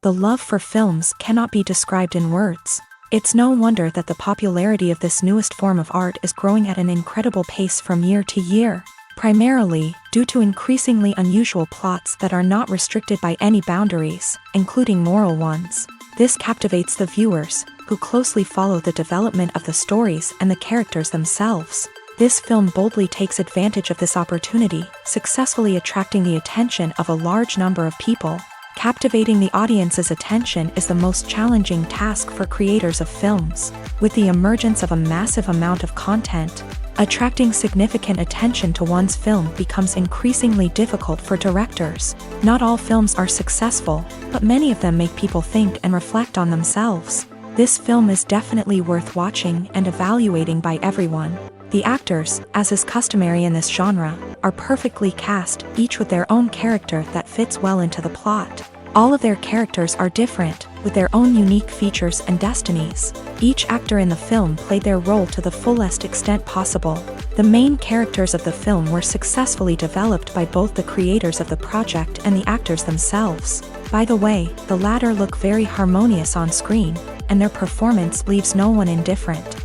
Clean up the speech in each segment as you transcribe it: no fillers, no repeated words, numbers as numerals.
The love for films cannot be described in words. It's no wonder that the popularity of this newest form of art is growing at an incredible pace from year to year, primarily due to increasingly unusual plots that are not restricted by any boundaries, including moral ones. This captivates the viewers, who closely follow the development of the stories and the characters themselves. This film boldly takes advantage of this opportunity, successfully attracting the attention of a large number of people. Captivating the audience's attention is the most challenging task for creators of films. With the emergence of a massive amount of content, attracting significant attention to one's film becomes increasingly difficult for directors. Not all films are successful, but many of them make people think and reflect on themselves. This film is definitely worth watching and evaluating by everyone. The actors, as is customary in this genre, are perfectly cast, each with their own character that fits well into the plot. All of their characters are different, with their own unique features and destinies. Each actor in the film played their role to the fullest extent possible. The main characters of the film were successfully developed by both the creators of the project and the actors themselves. By the way, the latter look very harmonious on screen, and their performance leaves no one indifferent.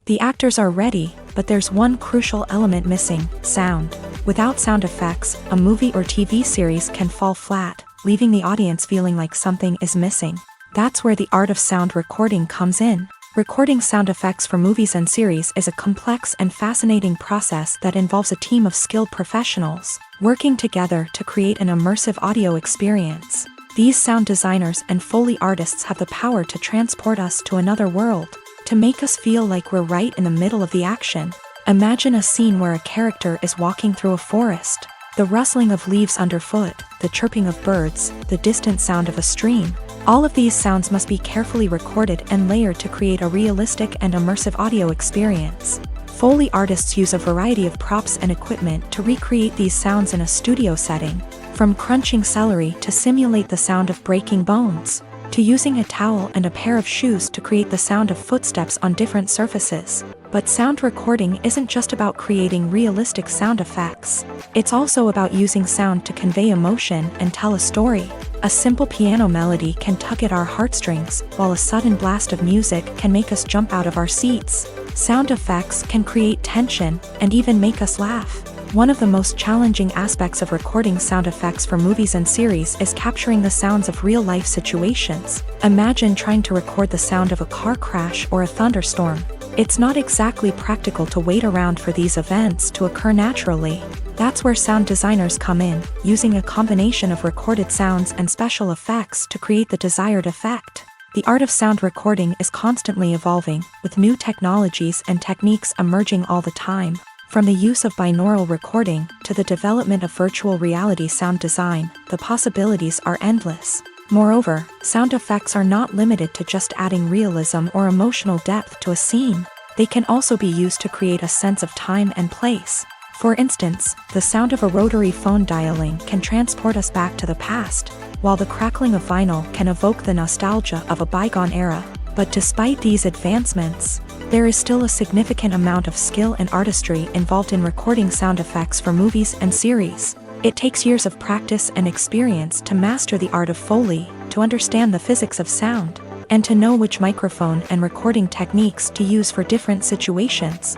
The actors are ready, but there's one crucial element missing: sound. Without sound effects, a movie or TV series can fall flat, leaving the audience feeling like something is missing. That's where the art of sound recording comes in. Recording sound effects for movies and series is a complex and fascinating process that involves a team of skilled professionals working together to create an immersive audio experience. These sound designers and Foley artists have the power to transport us to another world, to make us feel like we're right in the middle of the action. Imagine a scene where a character is walking through a forest. The rustling of leaves underfoot, the chirping of birds, the distant sound of a stream. All of these sounds must be carefully recorded and layered to create a realistic and immersive audio experience. Foley artists use a variety of props and equipment to recreate these sounds in a studio setting, from crunching celery to simulate the sound of breaking bones, to using a towel and a pair of shoes to create the sound of footsteps on different surfaces. But sound recording isn't just about creating realistic sound effects. It's also about using sound to convey emotion and tell a story. A simple piano melody can tug at our heartstrings, while a sudden blast of music can make us jump out of our seats. Sound effects can create tension and even make us laugh. One of the most challenging aspects of recording sound effects for movies and series is capturing the sounds of real-life situations. Imagine trying to record the sound of a car crash or a thunderstorm. It's not exactly practical to wait around for these events to occur naturally. That's where sound designers come in, using a combination of recorded sounds and special effects to create the desired effect. The art of sound recording is constantly evolving, with new technologies and techniques emerging all the time. From the use of binaural recording to the development of virtual reality sound design, the possibilities are endless. Moreover, sound effects are not limited to just adding realism or emotional depth to a scene. They can also be used to create a sense of time and place. For instance, the sound of a rotary phone dialing can transport us back to the past, while the crackling of vinyl can evoke the nostalgia of a bygone era. But despite these advancements, there is still a significant amount of skill and artistry involved in recording sound effects for movies and series. It takes years of practice and experience to master the art of Foley, to understand the physics of sound, and to know which microphone and recording techniques to use for different situations.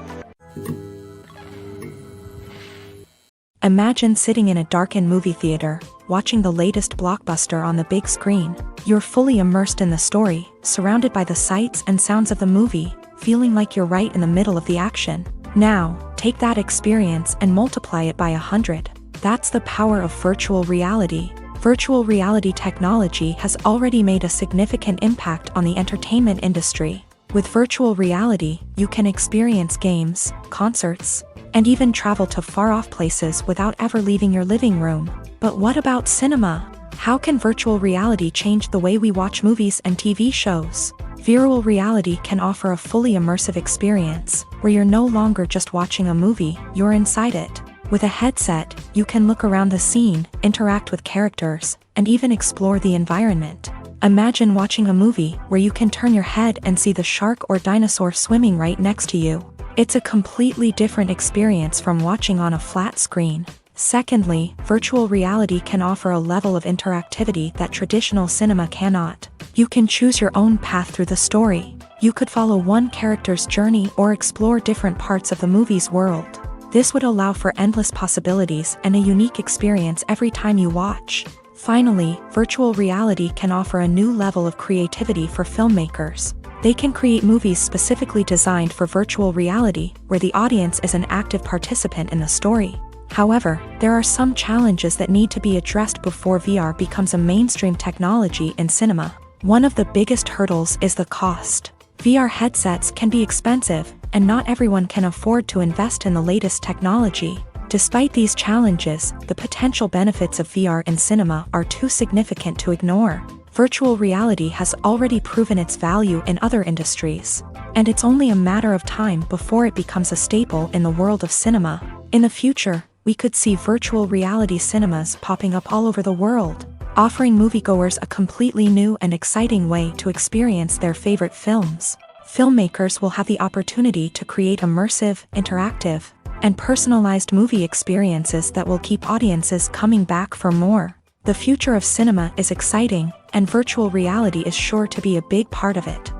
Imagine sitting in a darkened movie theater, watching the latest blockbuster on the big screen. You're fully immersed in the story, surrounded by the sights and sounds of the movie, feeling like you're right in the middle of the action. Now, take that experience and multiply it by 100. That's the power of virtual reality. Virtual reality technology has already made a significant impact on the entertainment industry. With virtual reality, you can experience games, concerts, and even travel to far-off places without ever leaving your living room. But what about cinema? How can virtual reality change the way we watch movies and TV shows? Virtual reality can offer a fully immersive experience, where you're no longer just watching a movie, you're inside it. With a headset, you can look around the scene, interact with characters, and even explore the environment. Imagine watching a movie where you can turn your head and see the shark or dinosaur swimming right next to you. It's a completely different experience from watching on a flat screen. Secondly, virtual reality can offer a level of interactivity that traditional cinema cannot. You can choose your own path through the story. You could follow one character's journey or explore different parts of the movie's world. This would allow for endless possibilities and a unique experience every time you watch. Finally, virtual reality can offer a new level of creativity for filmmakers. They can create movies specifically designed for virtual reality, where the audience is an active participant in the story. However, there are some challenges that need to be addressed before VR becomes a mainstream technology in cinema. One of the biggest hurdles is the cost. VR headsets can be expensive, and not everyone can afford to invest in the latest technology. Despite these challenges, the potential benefits of VR in cinema are too significant to ignore. Virtual reality has already proven its value in other industries, and it's only a matter of time before it becomes a staple in the world of cinema. In the future, we could see virtual reality cinemas popping up all over the world, offering moviegoers a completely new and exciting way to experience their favorite films. Filmmakers will have the opportunity to create immersive, interactive, and personalized movie experiences that will keep audiences coming back for more. The future of cinema is exciting, and virtual reality is sure to be a big part of it.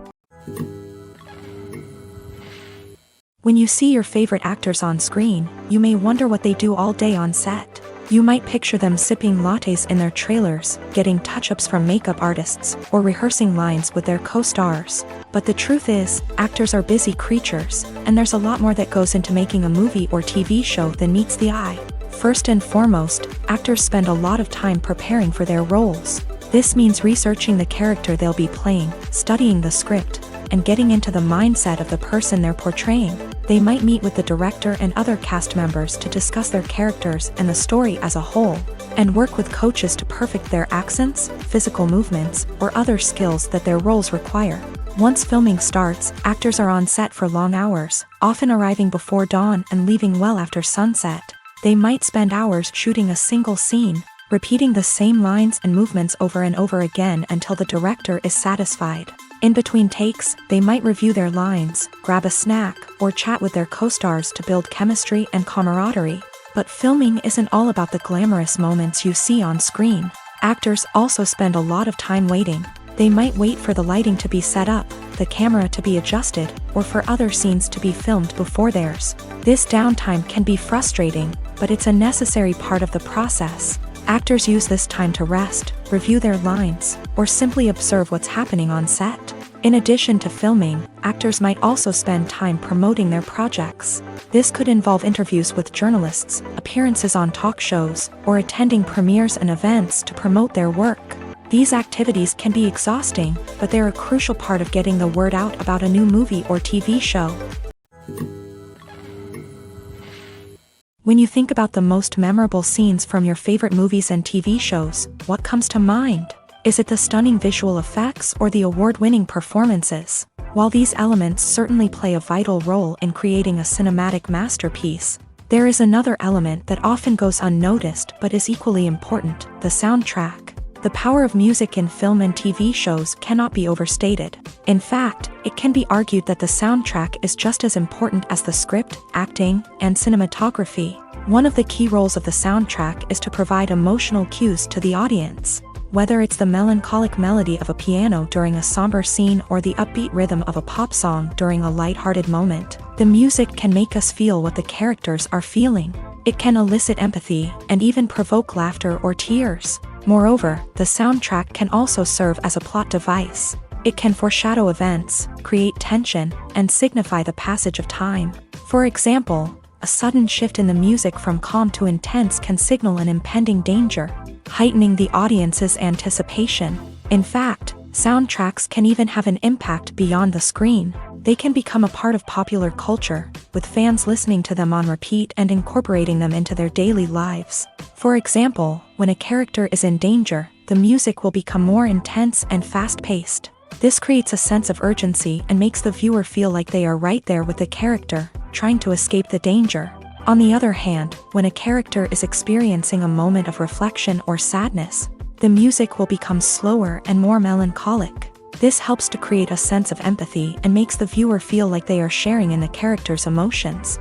When you see your favorite actors on screen, you may wonder what they do all day on set. You might picture them sipping lattes in their trailers, getting touch-ups from makeup artists, or rehearsing lines with their co-stars. But the truth is, actors are busy creatures, and there's a lot more that goes into making a movie or TV show than meets the eye. First and foremost, actors spend a lot of time preparing for their roles. This means researching the character they'll be playing, studying the script, and getting into the mindset of the person they're portraying. They might meet with the director and other cast members to discuss their characters and the story as a whole, and work with coaches to perfect their accents, physical movements, or other skills that their roles require. Once filming starts, actors are on set for long hours, often arriving before dawn and leaving well after sunset. They might spend hours shooting a single scene, repeating the same lines and movements over and over again until the director is satisfied. In between takes, they might review their lines, grab a snack, or chat with their co-stars to build chemistry and camaraderie. But filming isn't all about the glamorous moments you see on screen. Actors also spend a lot of time waiting. They might wait for the lighting to be set up, the camera to be adjusted, or for other scenes to be filmed before theirs. This downtime can be frustrating, but it's a necessary part of the process. Actors use this time to rest, review their lines, or simply observe what's happening on set. In addition to filming, actors might also spend time promoting their projects. This could involve interviews with journalists, appearances on talk shows, or attending premieres and events to promote their work. These activities can be exhausting, but they're a crucial part of getting the word out about a new movie or TV show. When you think about the most memorable scenes from your favorite movies and TV shows, what comes to mind? Is it the stunning visual effects or the award-winning performances? While these elements certainly play a vital role in creating a cinematic masterpiece, there is another element that often goes unnoticed but is equally important: the soundtrack. The power of music in film and TV shows cannot be overstated. In fact, it can be argued that the soundtrack is just as important as the script, acting, and cinematography. One of the key roles of the soundtrack is to provide emotional cues to the audience. Whether it's the melancholic melody of a piano during a somber scene or the upbeat rhythm of a pop song during a lighthearted moment, the music can make us feel what the characters are feeling. It can elicit empathy and even provoke laughter or tears. Moreover, the soundtrack can also serve as a plot device. It can foreshadow events, create tension, and signify the passage of time. For example, a sudden shift in the music from calm to intense can signal an impending danger, heightening the audience's anticipation. In fact, soundtracks can even have an impact beyond the screen. They can become a part of popular culture, with fans listening to them on repeat and incorporating them into their daily lives. For example, when a character is in danger, the music will become more intense and fast-paced. This creates a sense of urgency and makes the viewer feel like they are right there with the character, trying to escape the danger. On the other hand, when a character is experiencing a moment of reflection or sadness, the music will become slower and more melancholic. This helps to create a sense of empathy and makes the viewer feel like they are sharing in the character's emotions.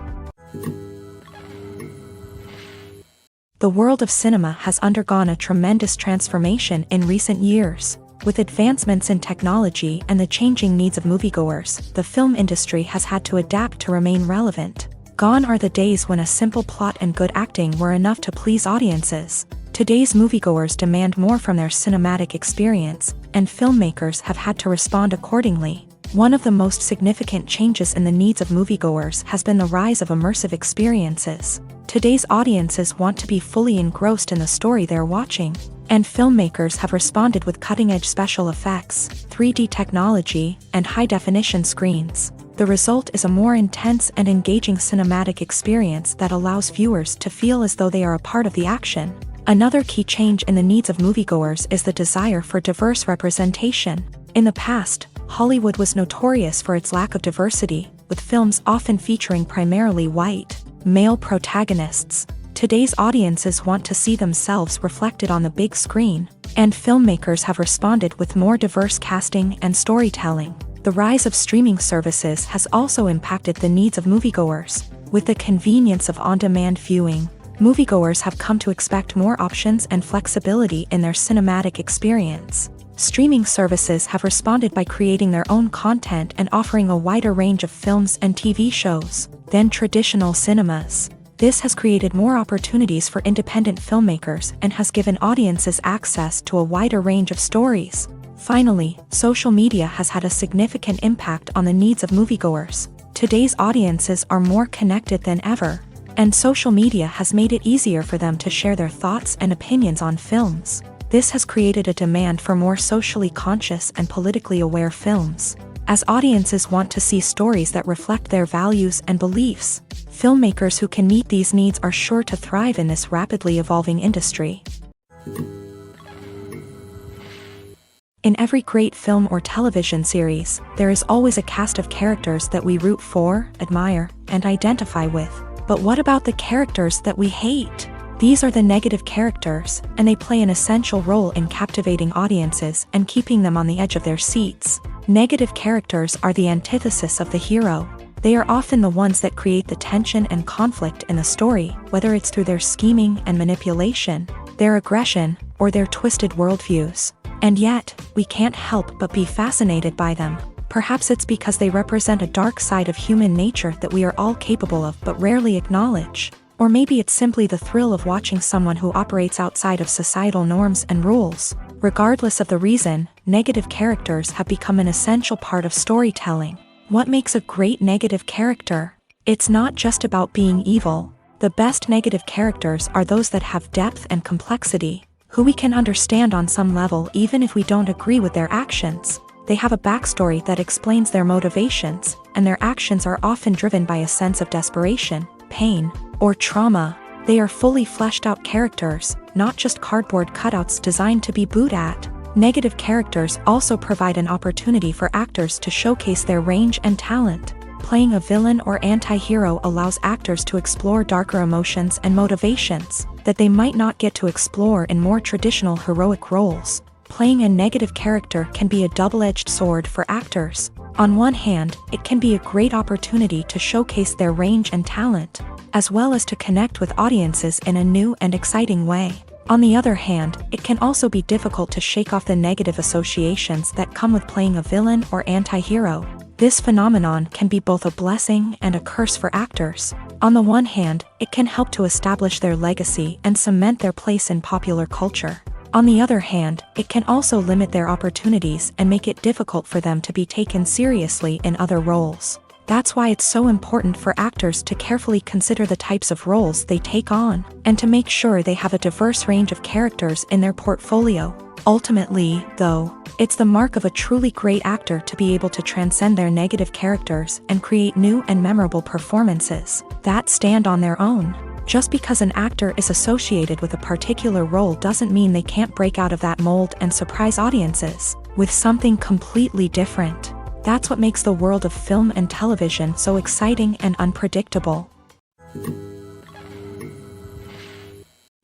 The world of cinema has undergone a tremendous transformation in recent years. With advancements in technology and the changing needs of moviegoers, the film industry has had to adapt to remain relevant. Gone are the days when a simple plot and good acting were enough to please audiences. Today's moviegoers demand more from their cinematic experience, and filmmakers have had to respond accordingly. One of the most significant changes in the needs of moviegoers has been the rise of immersive experiences. Today's audiences want to be fully engrossed in the story they're watching, and filmmakers have responded with cutting-edge special effects, 3D technology, and high-definition screens. The result is a more intense and engaging cinematic experience that allows viewers to feel as though they are a part of the action. Another key change in the needs of moviegoers is the desire for diverse representation. In the past, Hollywood was notorious for its lack of diversity, with films often featuring primarily white, male protagonists. Today's audiences want to see themselves reflected on the big screen, and filmmakers have responded with more diverse casting and storytelling. The rise of streaming services has also impacted the needs of moviegoers. With the convenience of on-demand viewing, moviegoers have come to expect more options and flexibility in their cinematic experience. Streaming services have responded by creating their own content and offering a wider range of films and TV shows than traditional cinemas. This has created more opportunities for independent filmmakers and has given audiences access to a wider range of stories. Finally, social media has had a significant impact on the needs of moviegoers. Today's audiences are more connected than ever, and social media has made it easier for them to share their thoughts and opinions on films. This has created a demand for more socially conscious and politically aware films. As audiences want to see stories that reflect their values and beliefs, filmmakers who can meet these needs are sure to thrive in this rapidly evolving industry. In every great film or television series, there is always a cast of characters that we root for, admire, and identify with. But what about the characters that we hate? These are the negative characters, and they play an essential role in captivating audiences and keeping them on the edge of their seats. Negative characters are the antithesis of the hero. They are often the ones that create the tension and conflict in the story, whether it's through their scheming and manipulation, their aggression, or their twisted worldviews. And yet, we can't help but be fascinated by them. Perhaps it's because they represent a dark side of human nature that we are all capable of but rarely acknowledge. Or maybe it's simply the thrill of watching someone who operates outside of societal norms and rules. Regardless of the reason, negative characters have become an essential part of storytelling. What makes a great negative character? It's not just about being evil. The best negative characters are those that have depth and complexity, who we can understand on some level even if we don't agree with their actions. They have a backstory that explains their motivations, and their actions are often driven by a sense of desperation, pain, or trauma. They are fully fleshed out characters, not just cardboard cutouts designed to be booed at. Negative characters also provide an opportunity for actors to showcase their range and talent. Playing a villain or anti-hero allows actors to explore darker emotions and motivations that they might not get to explore in more traditional heroic roles. Playing a negative character can be a double-edged sword for actors. On one hand, it can be a great opportunity to showcase their range and talent, as well as to connect with audiences in a new and exciting way. On the other hand, it can also be difficult to shake off the negative associations that come with playing a villain or anti-hero. This phenomenon can be both a blessing and a curse for actors. On the one hand, it can help to establish their legacy and cement their place in popular culture. On the other hand, it can also limit their opportunities and make it difficult for them to be taken seriously in other roles. That's why it's so important for actors to carefully consider the types of roles they take on, and to make sure they have a diverse range of characters in their portfolio. Ultimately, though, it's the mark of a truly great actor to be able to transcend their negative characters and create new and memorable performances that stand on their own. Just because an actor is associated with a particular role doesn't mean they can't break out of that mold and surprise audiences with something completely different. That's what makes the world of film and television so exciting and unpredictable.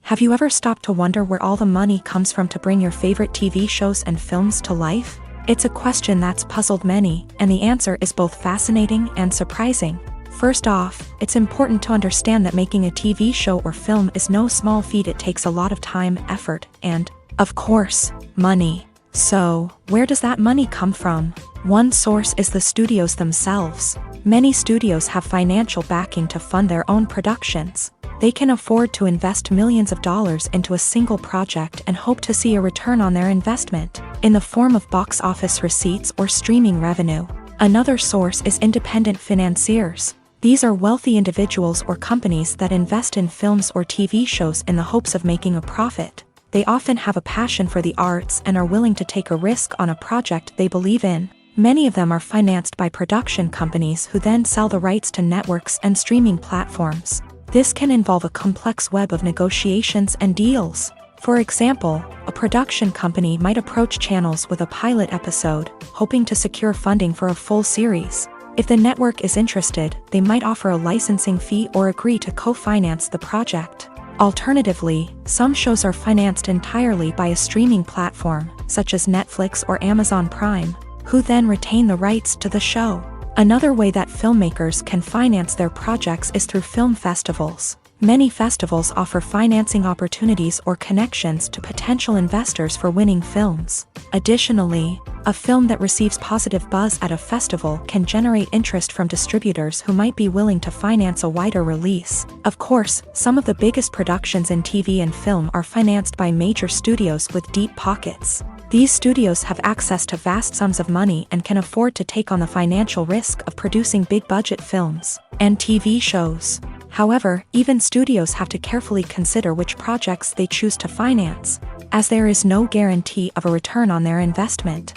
Have you ever stopped to wonder where all the money comes from to bring your favorite TV shows and films to life? It's a question that's puzzled many, and the answer is both fascinating and surprising. First off, it's important to understand that making a TV show or film is no small feat. It takes a lot of time, effort, and, of course, money. So, where does that money come from? One source is the studios themselves. Many studios have financial backing to fund their own productions. They can afford to invest millions of dollars into a single project and hope to see a return on their investment, in the form of box office receipts or streaming revenue. Another source is independent financiers. These are wealthy individuals or companies that invest in films or TV shows in the hopes of making a profit. They often have a passion for the arts and are willing to take a risk on a project they believe in. Many of them are financed by production companies who then sell the rights to networks and streaming platforms. This can involve a complex web of negotiations and deals. For example, a production company might approach channels with a pilot episode, hoping to secure funding for a full series. If the network is interested, they might offer a licensing fee or agree to co-finance the project. Alternatively, some shows are financed entirely by a streaming platform, such as Netflix or Amazon Prime, who then retain the rights to the show. Another way that filmmakers can finance their projects is through film festivals. Many festivals offer financing opportunities or connections to potential investors for winning films. Additionally, a film that receives positive buzz at a festival can generate interest from distributors who might be willing to finance a wider release. Of course, some of the biggest productions in TV and film are financed by major studios with deep pockets. These studios have access to vast sums of money and can afford to take on the financial risk of producing big-budget films and TV shows. However, even studios have to carefully consider which projects they choose to finance, as there is no guarantee of a return on their investment.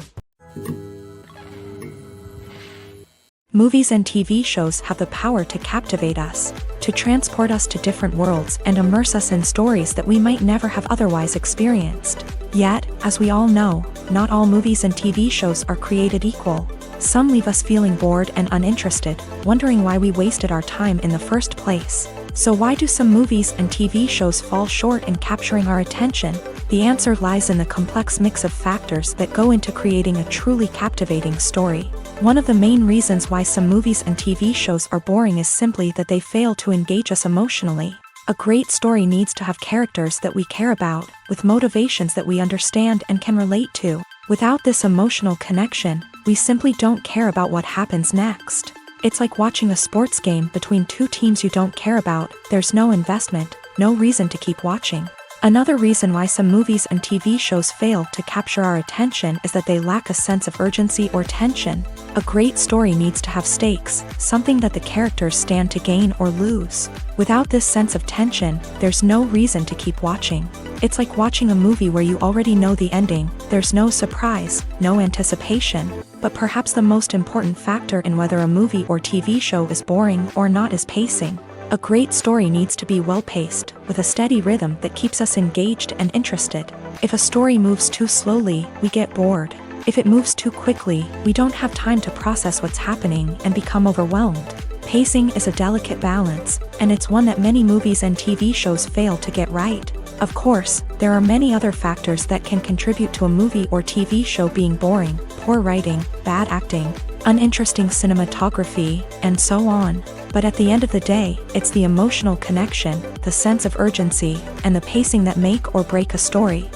Movies and TV shows have the power to captivate us, to transport us to different worlds and immerse us in stories that we might never have otherwise experienced. Yet, as we all know, not all movies and TV shows are created equal. Some leave us feeling bored and uninterested, wondering why we wasted our time in the first place. So why do some movies and TV shows fall short in capturing our attention? The answer lies in the complex mix of factors that go into creating a truly captivating story. One of the main reasons why some movies and TV shows are boring is simply that they fail to engage us emotionally. A great story needs to have characters that we care about, with motivations that we understand and can relate to. Without this emotional connection, we simply don't care about what happens next. It's like watching a sports game between two teams you don't care about. There's no investment, no reason to keep watching. Another reason why some movies and TV shows fail to capture our attention is that they lack a sense of urgency or tension. A great story needs to have stakes, something that the characters stand to gain or lose. Without this sense of tension, there's no reason to keep watching. It's like watching a movie where you already know the ending. There's no surprise, no anticipation. But perhaps the most important factor in whether a movie or TV show is boring or not is pacing. A great story needs to be well-paced, with a steady rhythm that keeps us engaged and interested. If a story moves too slowly, we get bored. If it moves too quickly, we don't have time to process what's happening and become overwhelmed. Pacing is a delicate balance, and it's one that many movies and TV shows fail to get right. Of course, there are many other factors that can contribute to a movie or TV show being boring: poor writing, bad acting, uninteresting cinematography, and so on. But at the end of the day, it's the emotional connection, the sense of urgency, and the pacing that make or break a story.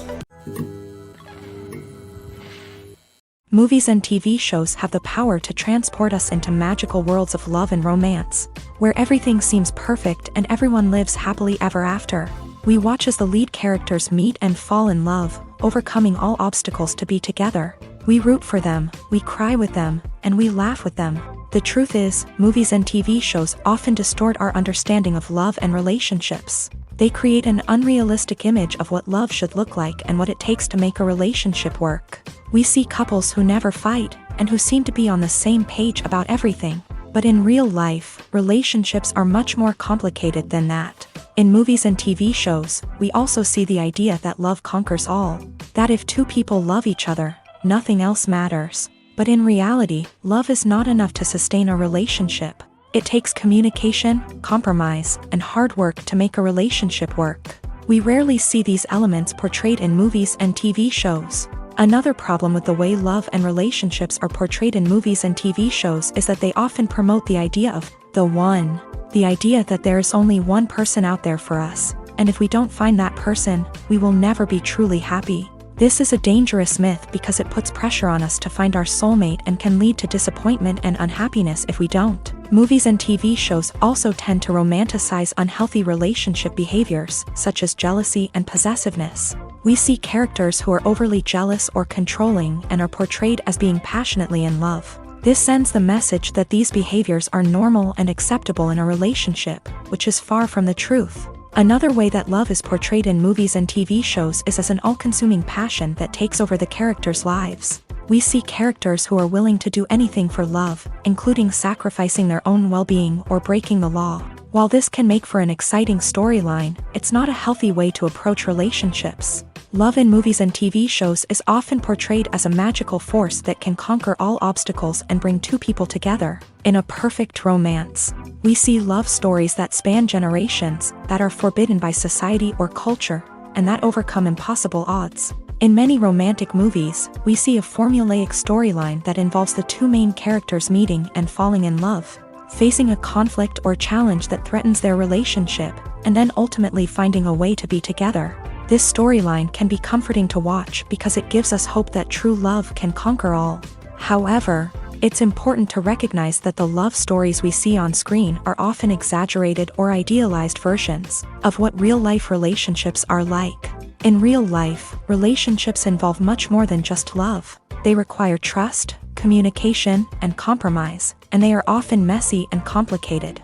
Movies and TV shows have the power to transport us into magical worlds of love and romance, where everything seems perfect and everyone lives happily ever after. We watch as the lead characters meet and fall in love, overcoming all obstacles to be together. We root for them, we cry with them, and we laugh with them. The truth is, movies and TV shows often distort our understanding of love and relationships. They create an unrealistic image of what love should look like and what it takes to make a relationship work. We see couples who never fight, and who seem to be on the same page about everything. But in real life, relationships are much more complicated than that. In movies and TV shows, we also see the idea that love conquers all. That if two people love each other, nothing else matters. But in reality, love is not enough to sustain a relationship. It takes communication, compromise, and hard work to make a relationship work. We rarely see these elements portrayed in movies and TV shows. Another problem with the way love and relationships are portrayed in movies and TV shows is that they often promote the idea of the one. The idea that there is only one person out there for us, and if we don't find that person, we will never be truly happy. This is a dangerous myth because it puts pressure on us to find our soulmate and can lead to disappointment and unhappiness if we don't. Movies and TV shows also tend to romanticize unhealthy relationship behaviors, such as jealousy and possessiveness. We see characters who are overly jealous or controlling and are portrayed as being passionately in love. This sends the message that these behaviors are normal and acceptable in a relationship, which is far from the truth. Another way that love is portrayed in movies and TV shows is as an all-consuming passion that takes over the characters' lives. We see characters who are willing to do anything for love, including sacrificing their own well-being or breaking the law. While this can make for an exciting storyline, it's not a healthy way to approach relationships. Love in movies and TV shows is often portrayed as a magical force that can conquer all obstacles and bring two people together. In a perfect romance, we see love stories that span generations, that are forbidden by society or culture, and that overcome impossible odds. In many romantic movies, we see a formulaic storyline that involves the two main characters meeting and falling in love, facing a conflict or challenge that threatens their relationship, and then ultimately finding a way to be together. This storyline can be comforting to watch because it gives us hope that true love can conquer all. However, it's important to recognize that the love stories we see on screen are often exaggerated or idealized versions of what real-life relationships are like. In real life, relationships involve much more than just love. They require trust, communication, and compromise, and they are often messy and complicated.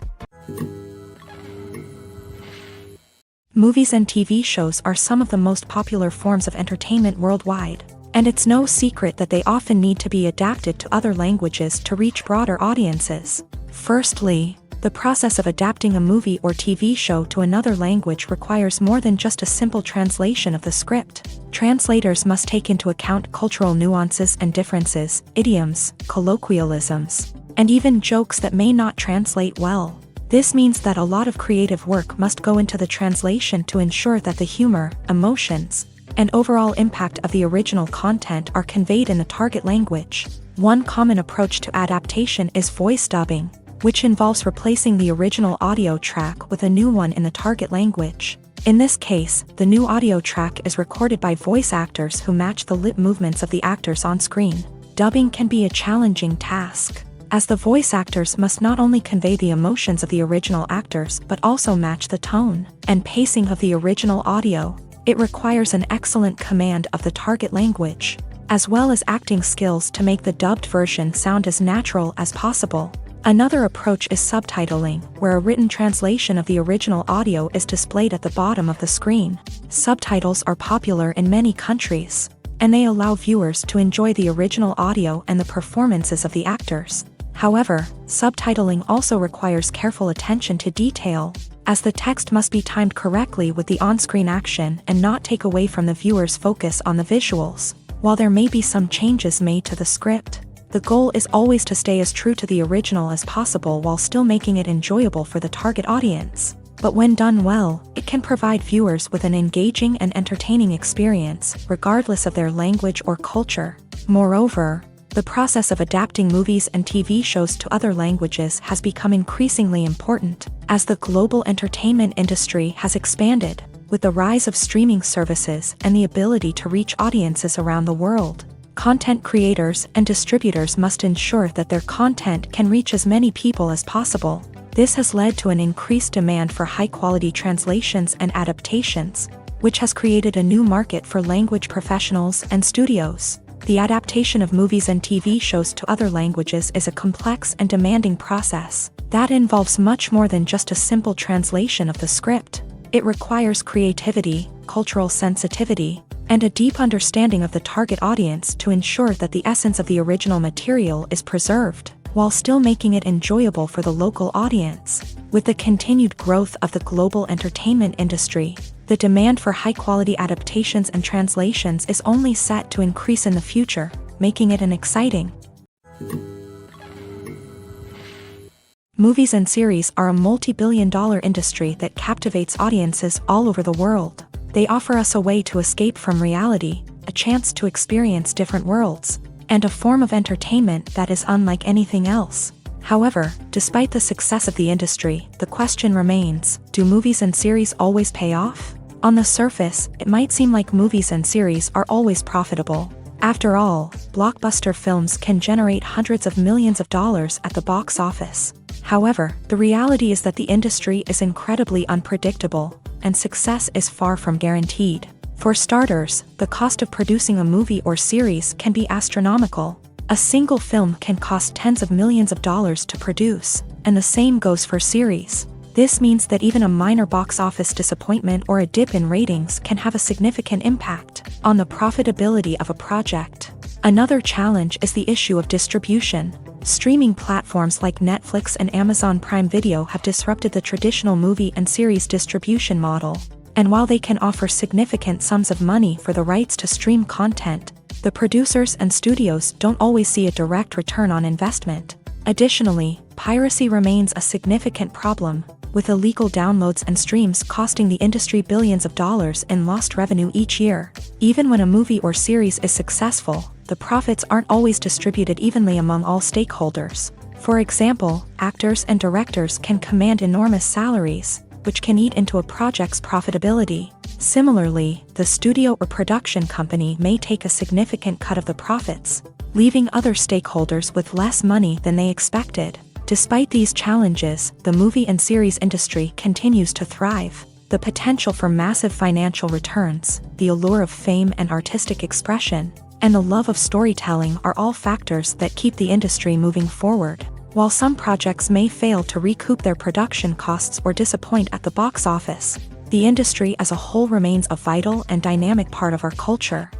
Movies and TV shows are some of the most popular forms of entertainment worldwide, and it's no secret that they often need to be adapted to other languages to reach broader audiences. Firstly, the process of adapting a movie or TV show to another language requires more than just a simple translation of the script. Translators must take into account cultural nuances and differences, idioms, colloquialisms, and even jokes that may not translate well. This means that a lot of creative work must go into the translation to ensure that the humor, emotions, and overall impact of the original content are conveyed in the target language. One common approach to adaptation is voice dubbing, which involves replacing the original audio track with a new one in the target language. In this case, the new audio track is recorded by voice actors who match the lip movements of the actors on screen. Dubbing can be a challenging task, as the voice actors must not only convey the emotions of the original actors but also match the tone and pacing of the original audio. It requires an excellent command of the target language, as well as acting skills to make the dubbed version sound as natural as possible. Another approach is subtitling, where a written translation of the original audio is displayed at the bottom of the screen. Subtitles are popular in many countries, and they allow viewers to enjoy the original audio and the performances of the actors. However, subtitling also requires careful attention to detail, as the text must be timed correctly with the on-screen action and not take away from the viewer's focus on the visuals. While there may be some changes made to the script, the goal is always to stay as true to the original as possible while still making it enjoyable for the target audience. But when done well, it can provide viewers with an engaging and entertaining experience, regardless of their language or culture. Moreover, the process of adapting movies and TV shows to other languages has become increasingly important, as the global entertainment industry has expanded, with the rise of streaming services and the ability to reach audiences around the world. Content creators and distributors must ensure that their content can reach as many people as possible. This has led to an increased demand for high-quality translations and adaptations, which has created a new market for language professionals and studios. The adaptation of movies and TV shows to other languages is a complex and demanding process that involves much more than just a simple translation of the script. It requires creativity, cultural sensitivity, and a deep understanding of the target audience to ensure that the essence of the original material is preserved, while still making it enjoyable for the local audience. With the continued growth of the global entertainment industry, the demand for high-quality adaptations and translations is only set to increase in the future, making it an exciting. Movies and series are a multi-billion-dollar industry that captivates audiences all over the world. They offer us a way to escape from reality, a chance to experience different worlds, and a form of entertainment that is unlike anything else. However, despite the success of the industry, the question remains, do movies and series always pay off? On the surface, it might seem like movies and series are always profitable. After all, blockbuster films can generate hundreds of millions of dollars at the box office. However, the reality is that the industry is incredibly unpredictable, and success is far from guaranteed. For starters, the cost of producing a movie or series can be astronomical. A single film can cost tens of millions of dollars to produce, and the same goes for series. This means that even a minor box office disappointment or a dip in ratings can have a significant impact on the profitability of a project. Another challenge is the issue of distribution. Streaming platforms like Netflix and Amazon Prime Video have disrupted the traditional movie and series distribution model. And while they can offer significant sums of money for the rights to stream content, the producers and studios don't always see a direct return on investment. Additionally, piracy remains a significant problem, with illegal downloads and streams costing the industry billions of dollars in lost revenue each year. Even when a movie or series is successful, the profits aren't always distributed evenly among all stakeholders. For example, actors and directors can command enormous salaries, which can eat into a project's profitability. Similarly, the studio or production company may take a significant cut of the profits, leaving other stakeholders with less money than they expected. Despite these challenges, the movie and series industry continues to thrive. The potential for massive financial returns, the allure of fame and artistic expression, and the love of storytelling are all factors that keep the industry moving forward. While some projects may fail to recoup their production costs or disappoint at the box office, the industry as a whole remains a vital and dynamic part of our culture.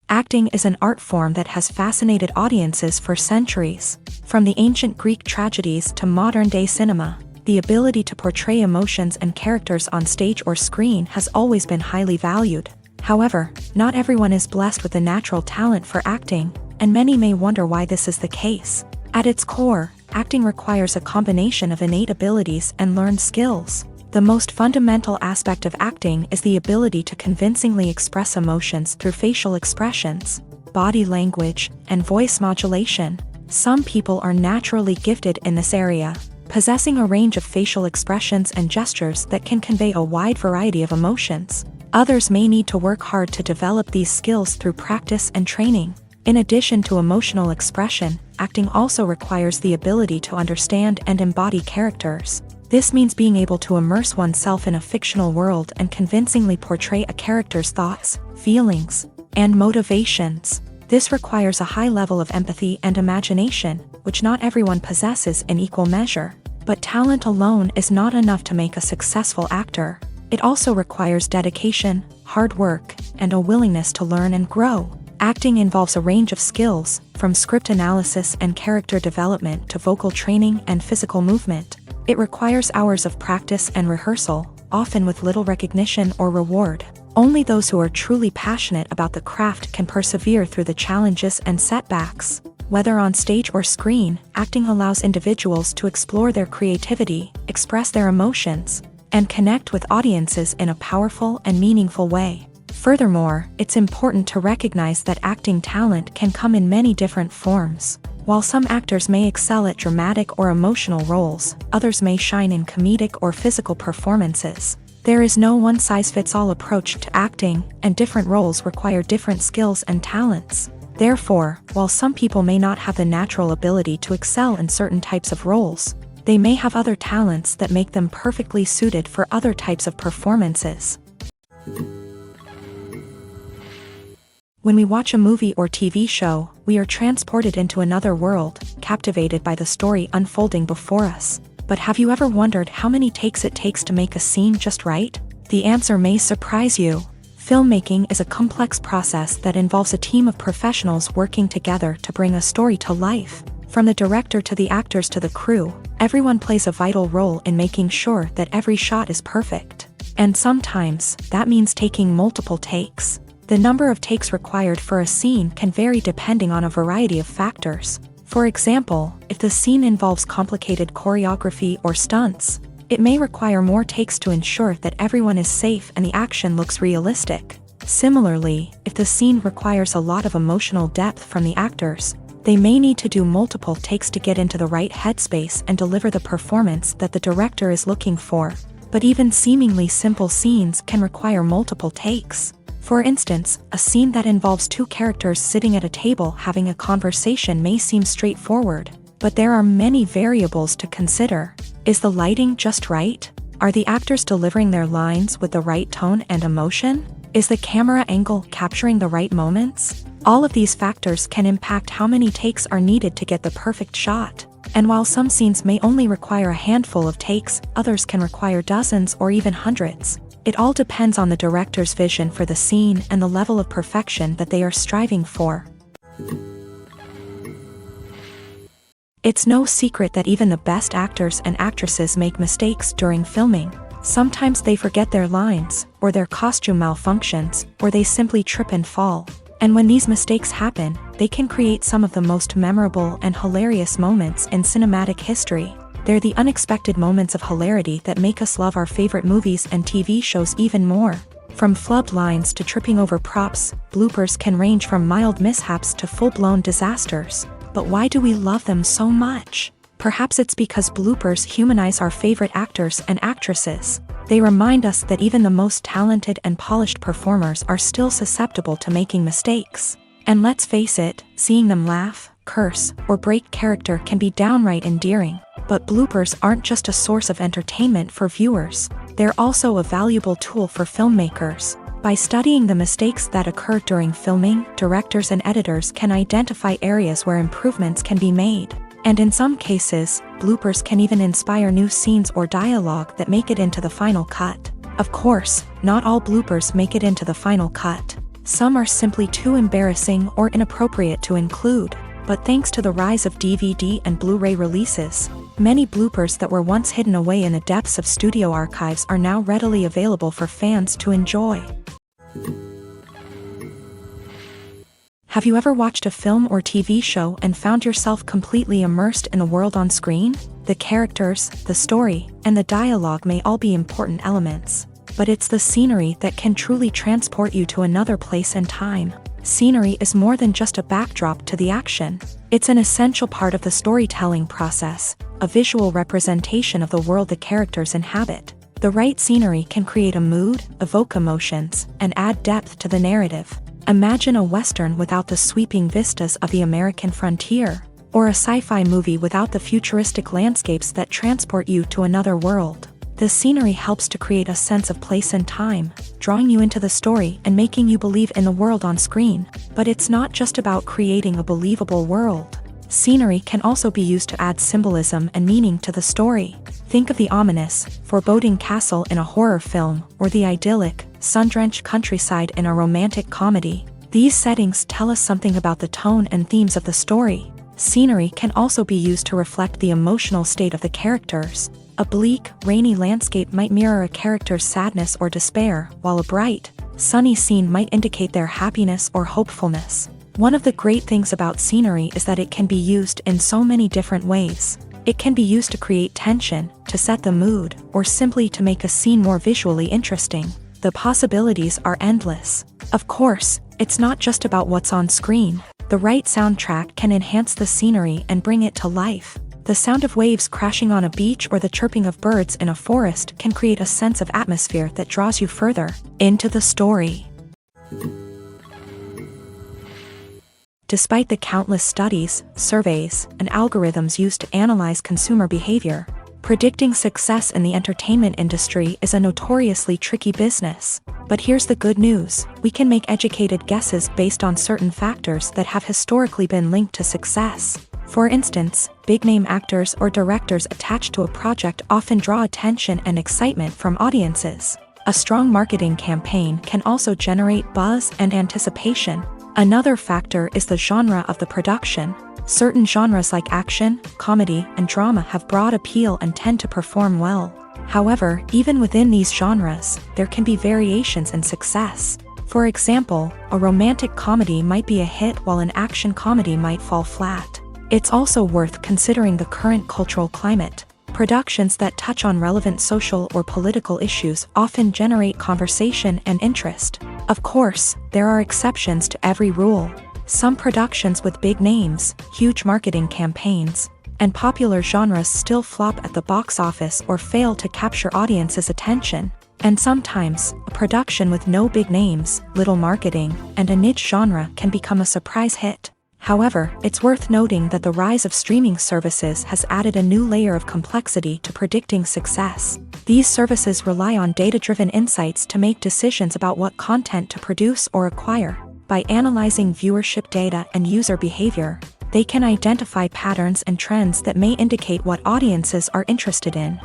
Acting is an art form that has fascinated audiences for centuries. From the ancient Greek tragedies to modern-day cinema, the ability to portray emotions and characters on stage or screen has always been highly valued. However, not everyone is blessed with a natural talent for acting, and many may wonder why this is the case. At its core, acting requires a combination of innate abilities and learned skills. The most fundamental aspect of acting is the ability to convincingly express emotions through facial expressions, body language, and voice modulation. Some people are naturally gifted in this area, possessing a range of facial expressions and gestures that can convey a wide variety of emotions. Others may need to work hard to develop these skills through practice and training. In addition to emotional expression, acting also requires the ability to understand and embody characters. This means being able to immerse oneself in a fictional world and convincingly portray a character's thoughts, feelings, and motivations. This requires a high level of empathy and imagination, which not everyone possesses in equal measure. But talent alone is not enough to make a successful actor. It also requires dedication, hard work, and a willingness to learn and grow. Acting involves a range of skills, from script analysis and character development to vocal training and physical movement. It requires hours of practice and rehearsal, often with little recognition or reward. Only those who are truly passionate about the craft can persevere through the challenges and setbacks. Whether on stage or screen, acting allows individuals to explore their creativity, express their emotions, and connect with audiences in a powerful and meaningful way. Furthermore, it's important to recognize that acting talent can come in many different forms. While some actors may excel at dramatic or emotional roles, others may shine in comedic or physical performances. There is no one-size-fits-all approach to acting, and different roles require different skills and talents. Therefore, while some people may not have the natural ability to excel in certain types of roles, they may have other talents that make them perfectly suited for other types of performances. When we watch a movie or TV show, we are transported into another world, captivated by the story unfolding before us. But have you ever wondered how many takes it takes to make a scene just right? The answer may surprise you. Filmmaking is a complex process that involves a team of professionals working together to bring a story to life. From the director to the actors to the crew, everyone plays a vital role in making sure that every shot is perfect. And sometimes, that means taking multiple takes. The number of takes required for a scene can vary depending on a variety of factors. For example, if the scene involves complicated choreography or stunts, it may require more takes to ensure that everyone is safe and the action looks realistic. Similarly, if the scene requires a lot of emotional depth from the actors, they may need to do multiple takes to get into the right headspace and deliver the performance that the director is looking for. But even seemingly simple scenes can require multiple takes. For instance, a scene that involves two characters sitting at a table having a conversation may seem straightforward, but there are many variables to consider. Is the lighting just right? Are the actors delivering their lines with the right tone and emotion? Is the camera angle capturing the right moments? All of these factors can impact how many takes are needed to get the perfect shot. And while some scenes may only require a handful of takes, others can require dozens or even hundreds. It all depends on the director's vision for the scene and the level of perfection that they are striving for. It's no secret that even the best actors and actresses make mistakes during filming. Sometimes they forget their lines, or their costume malfunctions, or they simply trip and fall. And when these mistakes happen, they can create some of the most memorable and hilarious moments in cinematic history. They're the unexpected moments of hilarity that make us love our favorite movies and TV shows even more. From flubbed lines to tripping over props, bloopers can range from mild mishaps to full-blown disasters. But why do we love them so much? Perhaps it's because bloopers humanize our favorite actors and actresses. They remind us that even the most talented and polished performers are still susceptible to making mistakes. And let's face it, seeing them laugh, curse, or break character can be downright endearing. But bloopers aren't just a source of entertainment for viewers, they're also a valuable tool for filmmakers. By studying the mistakes that occur during filming, directors and editors can identify areas where improvements can be made. And in some cases, bloopers can even inspire new scenes or dialogue that make it into the final cut. Of course, not all bloopers make it into the final cut. Some are simply too embarrassing or inappropriate to include. But thanks to the rise of DVD and Blu-ray releases, many bloopers that were once hidden away in the depths of studio archives are now readily available for fans to enjoy. Have you ever watched a film or TV show and found yourself completely immersed in the world on screen? The characters, the story, and the dialogue may all be important elements, but it's the scenery that can truly transport you to another place and time. Scenery is more than just a backdrop to the action. It's an essential part of the storytelling process, a visual representation of the world the characters inhabit. The right scenery can create a mood, evoke emotions, and add depth to the narrative. Imagine a Western without the sweeping vistas of the American frontier, or a sci-fi movie without the futuristic landscapes that transport you to another world. The scenery helps to create a sense of place and time, drawing you into the story and making you believe in the world on screen. But it's not just about creating a believable world. Scenery can also be used to add symbolism and meaning to the story. Think of the ominous, foreboding castle in a horror film, or the idyllic, sun-drenched countryside in a romantic comedy. These settings tell us something about the tone and themes of the story. Scenery can also be used to reflect the emotional state of the characters. A bleak, rainy landscape might mirror a character's sadness or despair, while a bright, sunny scene might indicate their happiness or hopefulness. One of the great things about scenery is that it can be used in so many different ways. It can be used to create tension, to set the mood, or simply to make a scene more visually interesting. The possibilities are endless. Of course, it's not just about what's on screen. The right soundtrack can enhance the scenery and bring it to life. The sound of waves crashing on a beach or the chirping of birds in a forest can create a sense of atmosphere that draws you further into the story. Despite the countless studies, surveys, and algorithms used to analyze consumer behavior, predicting success in the entertainment industry is a notoriously tricky business. But here's the good news: we can make educated guesses based on certain factors that have historically been linked to success. For instance, big-name actors or directors attached to a project often draw attention and excitement from audiences. A strong marketing campaign can also generate buzz and anticipation. Another factor is the genre of the production. Certain genres like action, comedy, and drama have broad appeal and tend to perform well. However, even within these genres, there can be variations in success. For example, a romantic comedy might be a hit while an action comedy might fall flat. It's also worth considering the current cultural climate. Productions that touch on relevant social or political issues often generate conversation and interest. Of course, there are exceptions to every rule. Some productions with big names, huge marketing campaigns, and popular genres still flop at the box office or fail to capture audiences' attention. And sometimes, a production with no big names, little marketing, and a niche genre can become a surprise hit. However, it's worth noting that the rise of streaming services has added a new layer of complexity to predicting success. These services rely on data-driven insights to make decisions about what content to produce or acquire. By analyzing viewership data and user behavior, they can identify patterns and trends that may indicate what audiences are interested in.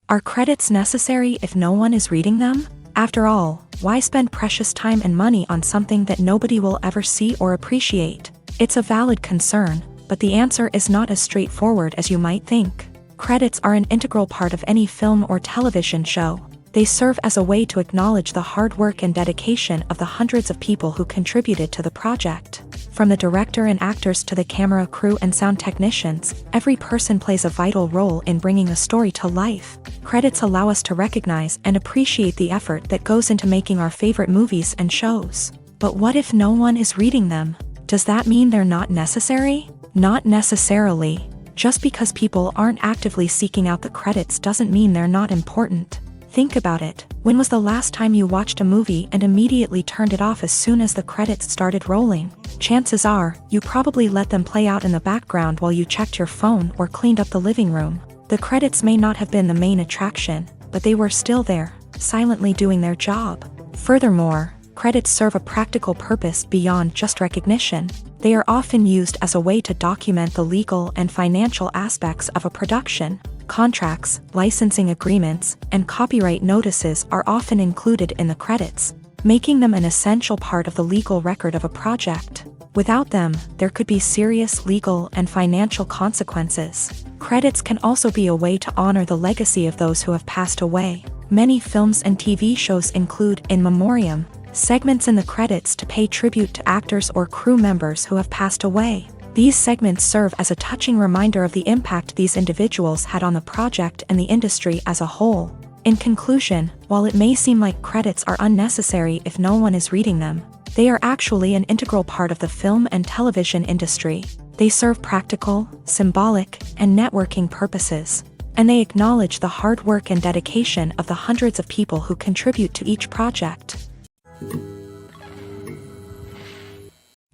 Are credits necessary if no one is reading them? After all, why spend precious time and money on something that nobody will ever see or appreciate? It's a valid concern, but the answer is not as straightforward as you might think. Credits are an integral part of any film or television show. They serve as a way to acknowledge the hard work and dedication of the hundreds of people who contributed to the project. From the director and actors to the camera crew and sound technicians, every person plays a vital role in bringing a story to life. Credits allow us to recognize and appreciate the effort that goes into making our favorite movies and shows. But what if no one is reading them? Does that mean they're not necessary? Not necessarily. Just because people aren't actively seeking out the credits doesn't mean they're not important. Think about it. When was the last time you watched a movie and immediately turned it off as soon as the credits started rolling? Chances are, you probably let them play out in the background while you checked your phone or cleaned up the living room. The credits may not have been the main attraction, but they were still there, silently doing their job. Furthermore, credits serve a practical purpose beyond just recognition. They are often used as a way to document the legal and financial aspects of a production. Contracts, licensing agreements, and copyright notices are often included in the credits, making them an essential part of the legal record of a project. Without them, there could be serious legal and financial consequences. Credits can also be a way to honor the legacy of those who have passed away. Many films and TV shows include in memoriam segments in the credits to pay tribute to actors or crew members who have passed away. These segments serve as a touching reminder of the impact these individuals had on the project and the industry as a whole. In conclusion, while it may seem like credits are unnecessary if no one is reading them, they are actually an integral part of the film and television industry. They serve practical, symbolic, and networking purposes, and they acknowledge the hard work and dedication of the hundreds of people who contribute to each project.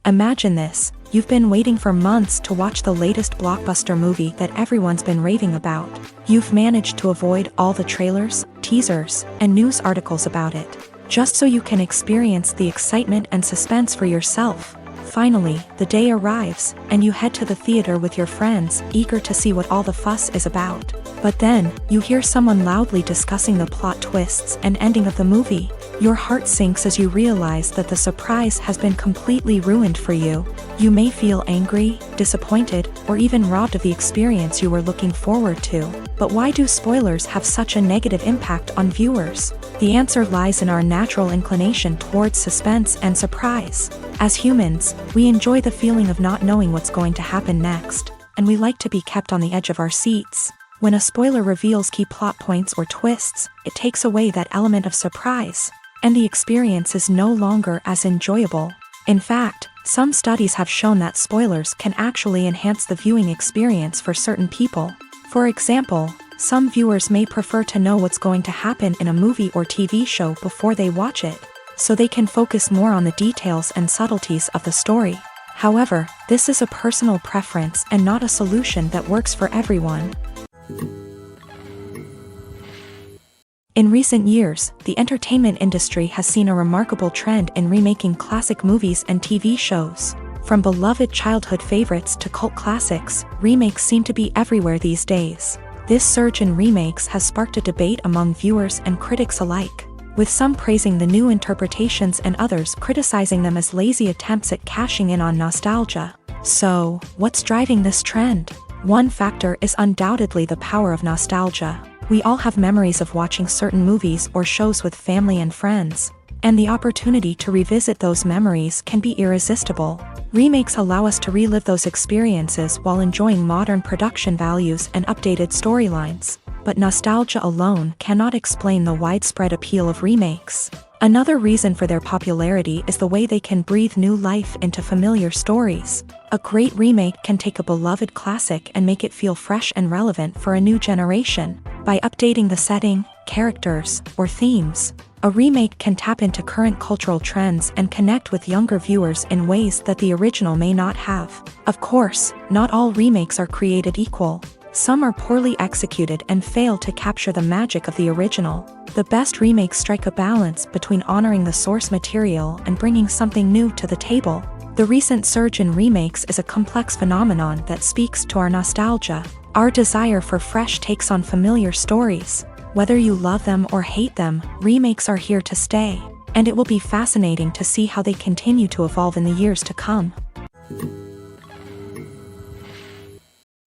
Imagine this: you've been waiting for months to watch the latest blockbuster movie that everyone's been raving about. You've managed to avoid all the trailers, teasers, and news articles about it, just so you can experience the excitement and suspense for yourself. Finally, the day arrives, and you head to the theater with your friends, eager to see what all the fuss is about. But then, you hear someone loudly discussing the plot twists and ending of the movie. Your heart sinks as you realize that the surprise has been completely ruined for you. You may feel angry, disappointed, or even robbed of the experience you were looking forward to. But why do spoilers have such a negative impact on viewers? The answer lies in our natural inclination towards suspense and surprise. As humans, we enjoy the feeling of not knowing what's going to happen next, and we like to be kept on the edge of our seats. When a spoiler reveals key plot points or twists, it takes away that element of surprise, and the experience is no longer as enjoyable. In fact, some studies have shown that spoilers can actually enhance the viewing experience for certain people. For example, some viewers may prefer to know what's going to happen in a movie or TV show before they watch it, so they can focus more on the details and subtleties of the story. However, this is a personal preference and not a solution that works for everyone. In recent years, the entertainment industry has seen a remarkable trend in remaking classic movies and TV shows. From beloved childhood favorites to cult classics, remakes seem to be everywhere these days. This surge in remakes has sparked a debate among viewers and critics alike, with some praising the new interpretations and others criticizing them as lazy attempts at cashing in on nostalgia. So, what's driving this trend? One factor is undoubtedly the power of nostalgia. We all have memories of watching certain movies or shows with family and friends, and the opportunity to revisit those memories can be irresistible. Remakes allow us to relive those experiences while enjoying modern production values and updated storylines. But nostalgia alone cannot explain the widespread appeal of remakes. Another reason for their popularity is the way they can breathe new life into familiar stories. A great remake can take a beloved classic and make it feel fresh and relevant for a new generation. By updating the setting, characters, or themes, a remake can tap into current cultural trends and connect with younger viewers in ways that the original may not have. Of course, not all remakes are created equal. Some are poorly executed and fail to capture the magic of the original. The best remakes strike a balance between honoring the source material and bringing something new to the table. The recent surge in remakes is a complex phenomenon that speaks to our nostalgia, our desire for fresh takes on familiar stories. Whether you love them or hate them, remakes are here to stay, and it will be fascinating to see how they continue to evolve in the years to come.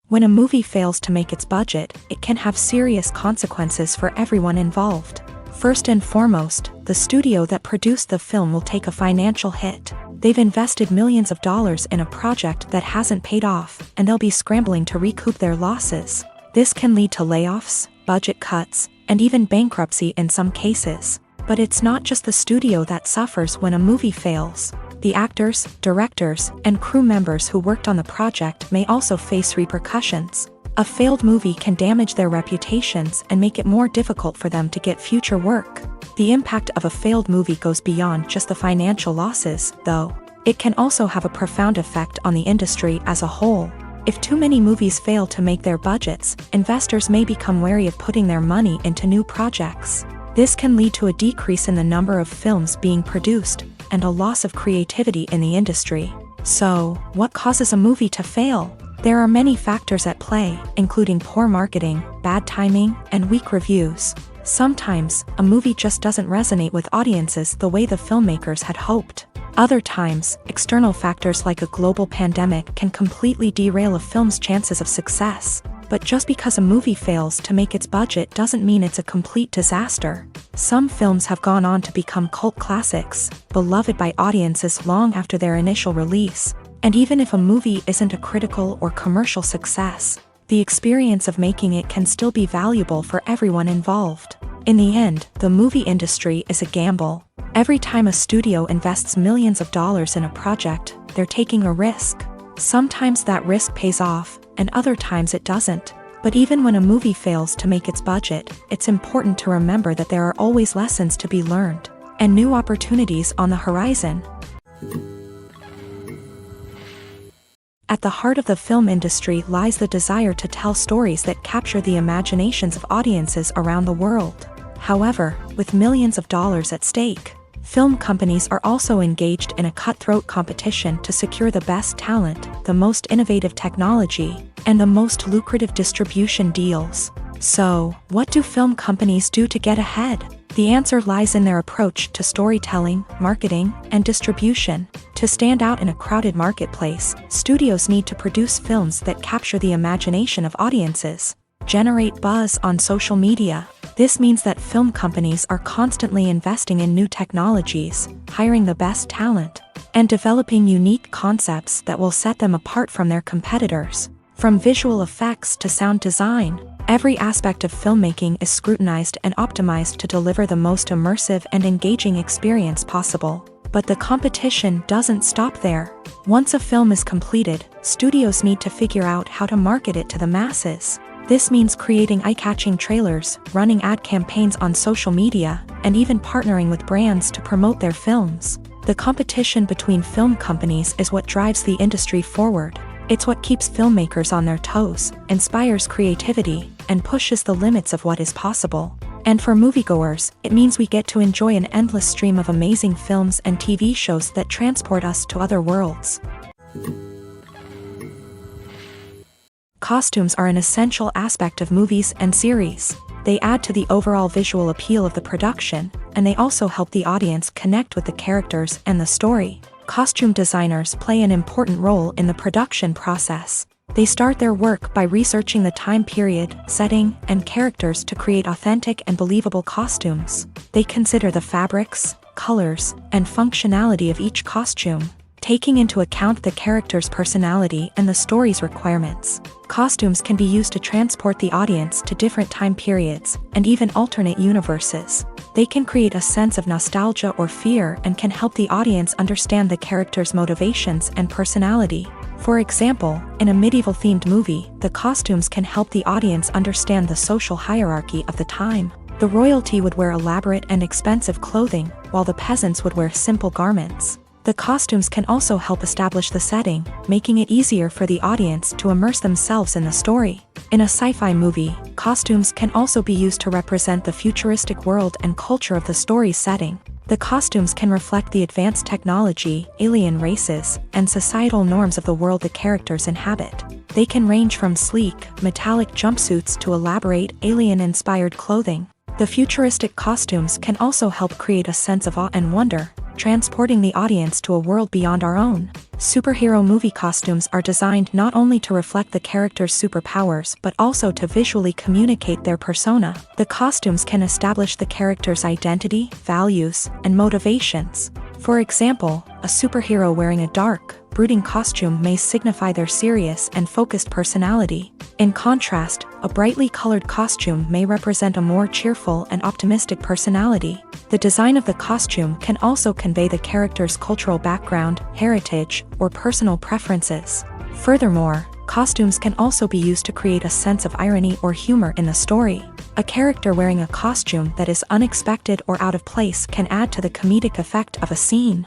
When a movie fails to make its budget, it can have serious consequences for everyone involved. First and foremost, the studio that produced the film will take a financial hit. They've invested millions of dollars in a project that hasn't paid off, and they'll be scrambling to recoup their losses. This can lead to layoffs, budget cuts, and even bankruptcy in some cases. But it's not just the studio that suffers when a movie fails. The actors, directors, and crew members who worked on the project may also face repercussions. A failed movie can damage their reputations and make it more difficult for them to get future work. The impact of a failed movie goes beyond just the financial losses, though. It can also have a profound effect on the industry as a whole. If too many movies fail to make their budgets, investors may become wary of putting their money into new projects. This can lead to a decrease in the number of films being produced, and a loss of creativity in the industry. So, what causes a movie to fail? There are many factors at play, including poor marketing, bad timing, and weak reviews. Sometimes, a movie just doesn't resonate with audiences the way the filmmakers had hoped. Other times, external factors like a global pandemic can completely derail a film's chances of success. But just because a movie fails to make its budget doesn't mean it's a complete disaster. Some films have gone on to become cult classics, beloved by audiences long after their initial release. And even if a movie isn't a critical or commercial success, the experience of making it can still be valuable for everyone involved. In the end, the movie industry is a gamble. Every time a studio invests millions of dollars in a project, they're taking a risk. Sometimes that risk pays off, and other times it doesn't. But even when a movie fails to make its budget, it's important to remember that there are always lessons to be learned, and new opportunities on the horizon. At the heart of the film industry lies the desire to tell stories that capture the imaginations of audiences around the world. However, with millions of dollars at stake, film companies are also engaged in a cutthroat competition to secure the best talent, the most innovative technology, and the most lucrative distribution deals. So, what do film companies do to get ahead? The answer lies in their approach to storytelling, marketing, and distribution. To stand out in a crowded marketplace, studios need to produce films that capture the imagination of audiences, generate buzz on social media. This means that film companies are constantly investing in new technologies, hiring the best talent, and developing unique concepts that will set them apart from their competitors. From visual effects to sound design, every aspect of filmmaking is scrutinized and optimized to deliver the most immersive and engaging experience possible. But the competition doesn't stop there. Once a film is completed, studios need to figure out how to market it to the masses. This means creating eye-catching trailers, running ad campaigns on social media, and even partnering with brands to promote their films. The competition between film companies is what drives the industry forward. It's what keeps filmmakers on their toes, inspires creativity, and pushes the limits of what is possible. And for moviegoers, it means we get to enjoy an endless stream of amazing films and TV shows that transport us to other worlds. Costumes are an essential aspect of movies and series. They add to the overall visual appeal of the production, and they also help the audience connect with the characters and the story. Costume designers play an important role in the production process. They start their work by researching the time period, setting, and characters to create authentic and believable costumes. They consider the fabrics, colors, and functionality of each costume, taking into account the character's personality and the story's requirements. Costumes can be used to transport the audience to different time periods and even alternate universes. They can create a sense of nostalgia or fear and can help the audience understand the character's motivations and personality. For example, in a medieval-themed movie, the costumes can help the audience understand the social hierarchy of the time. The royalty would wear elaborate and expensive clothing, while the peasants would wear simple garments. The costumes can also help establish the setting, making it easier for the audience to immerse themselves in the story. In a sci-fi movie, costumes can also be used to represent the futuristic world and culture of the story's setting. The costumes can reflect the advanced technology, alien races, and societal norms of the world the characters inhabit. They can range from sleek, metallic jumpsuits to elaborate, alien-inspired clothing. The futuristic costumes can also help create a sense of awe and wonder, transporting the audience to a world beyond our own. Superhero movie costumes are designed not only to reflect the character's superpowers but also to visually communicate their persona. The costumes can establish the character's identity, values, and motivations. For example, a superhero wearing a dark, brooding costume may signify their serious and focused personality. In contrast, a brightly colored costume may represent a more cheerful and optimistic personality. The design of the costume can also convey the character's cultural background, heritage, or personal preferences. Furthermore, costumes can also be used to create a sense of irony or humor in the story. A character wearing a costume that is unexpected or out of place can add to the comedic effect of a scene.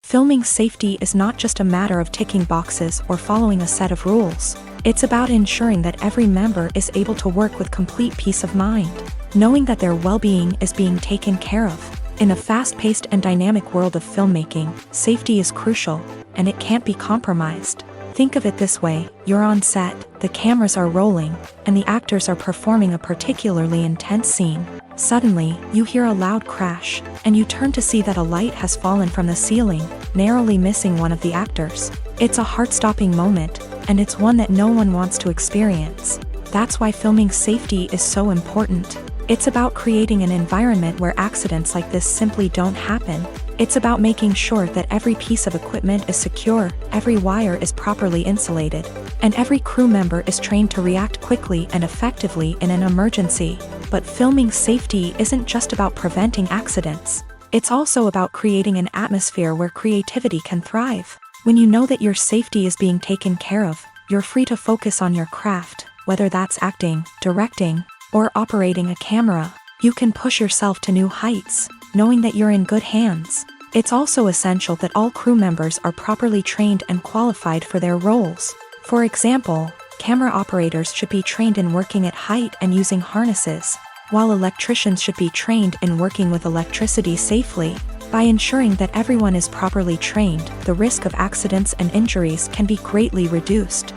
Filming safety is not just a matter of ticking boxes or following a set of rules. It's about ensuring that every member is able to work with complete peace of mind, knowing that their well-being is being taken care of. In a fast-paced and dynamic world of filmmaking, safety is crucial, and it can't be compromised. Think of it this way: you're on set, the cameras are rolling, and the actors are performing a particularly intense scene. Suddenly, you hear a loud crash, and you turn to see that a light has fallen from the ceiling, narrowly missing one of the actors. It's a heart-stopping moment, and it's one that no one wants to experience. That's why filming safety is so important. It's about creating an environment where accidents like this simply don't happen. It's about making sure that every piece of equipment is secure, every wire is properly insulated, and every crew member is trained to react quickly and effectively in an emergency. But filming safety isn't just about preventing accidents. It's also about creating an atmosphere where creativity can thrive. When you know that your safety is being taken care of, you're free to focus on your craft, whether that's acting, directing, or operating a camera. You can push yourself to new heights, knowing that you're in good hands. It's also essential that all crew members are properly trained and qualified for their roles. For example, camera operators should be trained in working at height and using harnesses, while electricians should be trained in working with electricity safely. By ensuring that everyone is properly trained, the risk of accidents and injuries can be greatly reduced.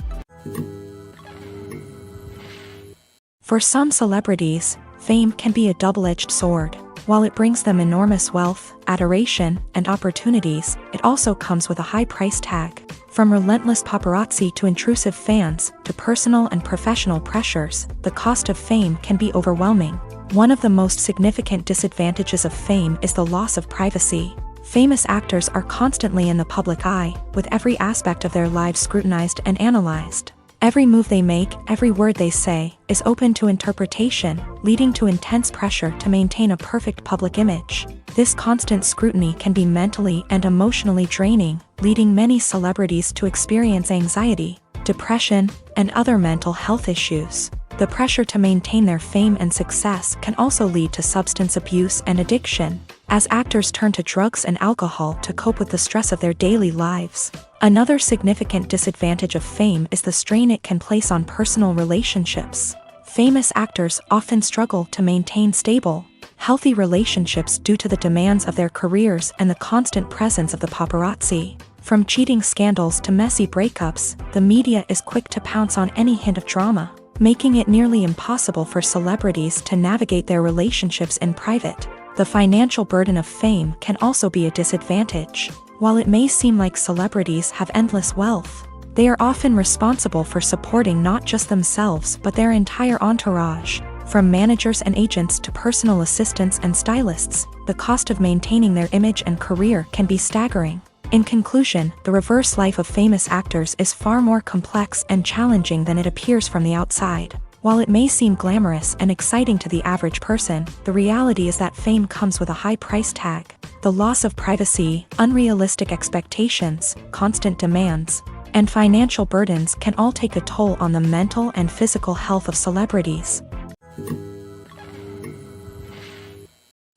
For some celebrities, fame can be a double-edged sword. While it brings them enormous wealth, adoration, and opportunities, it also comes with a high price tag. From relentless paparazzi to intrusive fans, to personal and professional pressures, the cost of fame can be overwhelming. One of the most significant disadvantages of fame is the loss of privacy. Famous actors are constantly in the public eye, with every aspect of their lives scrutinized and analyzed. Every move they make, every word they say, is open to interpretation, leading to intense pressure to maintain a perfect public image. This constant scrutiny can be mentally and emotionally draining, leading many celebrities to experience anxiety, depression, and other mental health issues. The pressure to maintain their fame and success can also lead to substance abuse and addiction, as actors turn to drugs and alcohol to cope with the stress of their daily lives. Another significant disadvantage of fame is the strain it can place on personal relationships. Famous actors often struggle to maintain stable, healthy relationships due to the demands of their careers and the constant presence of the paparazzi. From cheating scandals to messy breakups, the media is quick to pounce on any hint of drama, making it nearly impossible for celebrities to navigate their relationships in private. The financial burden of fame can also be a disadvantage. While it may seem like celebrities have endless wealth, they are often responsible for supporting not just themselves but their entire entourage. From managers and agents to personal assistants and stylists, the cost of maintaining their image and career can be staggering. In conclusion, the reverse life of famous actors is far more complex and challenging than it appears from the outside. While it may seem glamorous and exciting to the average person, the reality is that fame comes with a high price tag. The loss of privacy, unrealistic expectations, constant demands, and financial burdens can all take a toll on the mental and physical health of celebrities.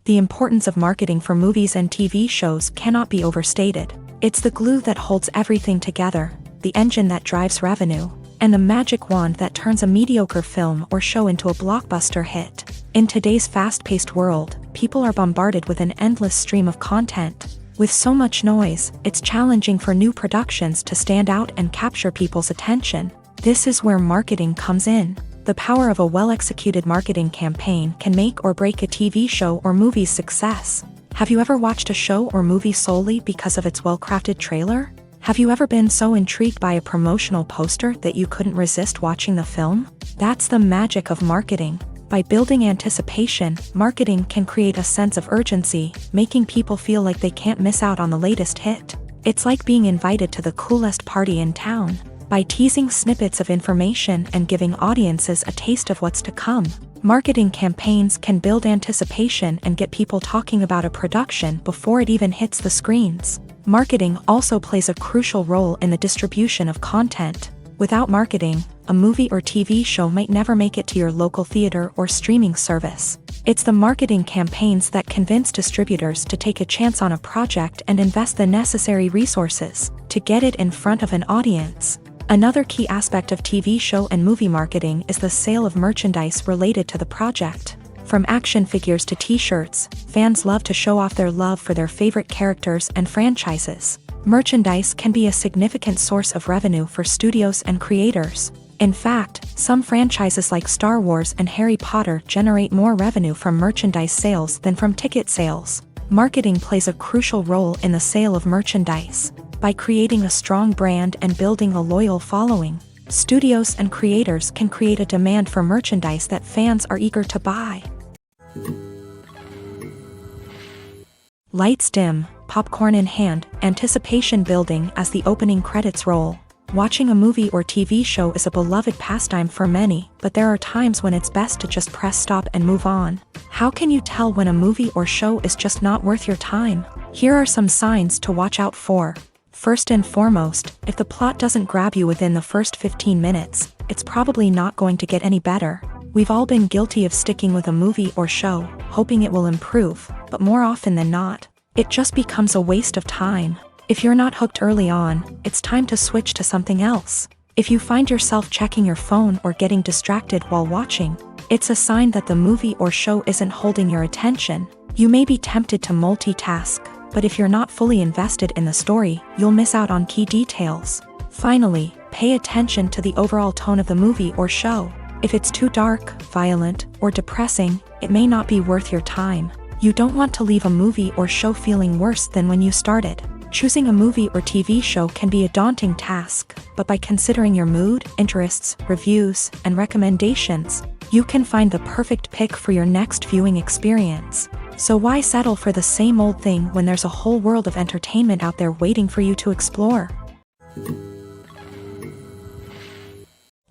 The importance of marketing for movies and TV shows cannot be overstated. It's the glue that holds everything together, the engine that drives revenue, and the magic wand that turns a mediocre film or show into a blockbuster hit. In today's fast-paced world, people are bombarded with an endless stream of content. With so much noise, it's challenging for new productions to stand out and capture people's attention. This is where marketing comes in. The power of a well-executed marketing campaign can make or break a TV show or movie's success. Have you ever watched a show or movie solely because of its well-crafted trailer? Have you ever been so intrigued by a promotional poster that you couldn't resist watching the film? That's the magic of marketing. By building anticipation, marketing can create a sense of urgency, making people feel like they can't miss out on the latest hit. It's like being invited to the coolest party in town. By teasing snippets of information and giving audiences a taste of what's to come, marketing campaigns can build anticipation and get people talking about a production before it even hits the screens. Marketing also plays a crucial role in the distribution of content. Without marketing, a movie or TV show might never make it to your local theater or streaming service. It's the marketing campaigns that convince distributors to take a chance on a project and invest the necessary resources to get it in front of an audience. Another key aspect of TV show and movie marketing is the sale of merchandise related to the project. From action figures to t-shirts, fans love to show off their love for their favorite characters and franchises. Merchandise can be a significant source of revenue for studios and creators. In fact, some franchises like Star Wars and Harry Potter generate more revenue from merchandise sales than from ticket sales. Marketing plays a crucial role in the sale of merchandise. By creating a strong brand and building a loyal following, studios and creators can create a demand for merchandise that fans are eager to buy. Lights dim, popcorn in hand, anticipation building as the opening credits roll. Watching a movie or TV show is a beloved pastime for many, but there are times when it's best to just press stop and move on. How can you tell when a movie or show is just not worth your time? Here are some signs to watch out for. First and foremost, if the plot doesn't grab you within the first 15 minutes, it's probably not going to get any better. We've all been guilty of sticking with a movie or show, hoping it will improve, but more often than not, it just becomes a waste of time. If you're not hooked early on, it's time to switch to something else. If you find yourself checking your phone or getting distracted while watching, it's a sign that the movie or show isn't holding your attention. You may be tempted to multitask, but if you're not fully invested in the story, you'll miss out on key details. Finally, pay attention to the overall tone of the movie or show. If it's too dark, violent, or depressing, it may not be worth your time. You don't want to leave a movie or show feeling worse than when you started. Choosing a movie or TV show can be a daunting task, but by considering your mood, interests, reviews, and recommendations, you can find the perfect pick for your next viewing experience. So why settle for the same old thing when there's a whole world of entertainment out there waiting for you to explore?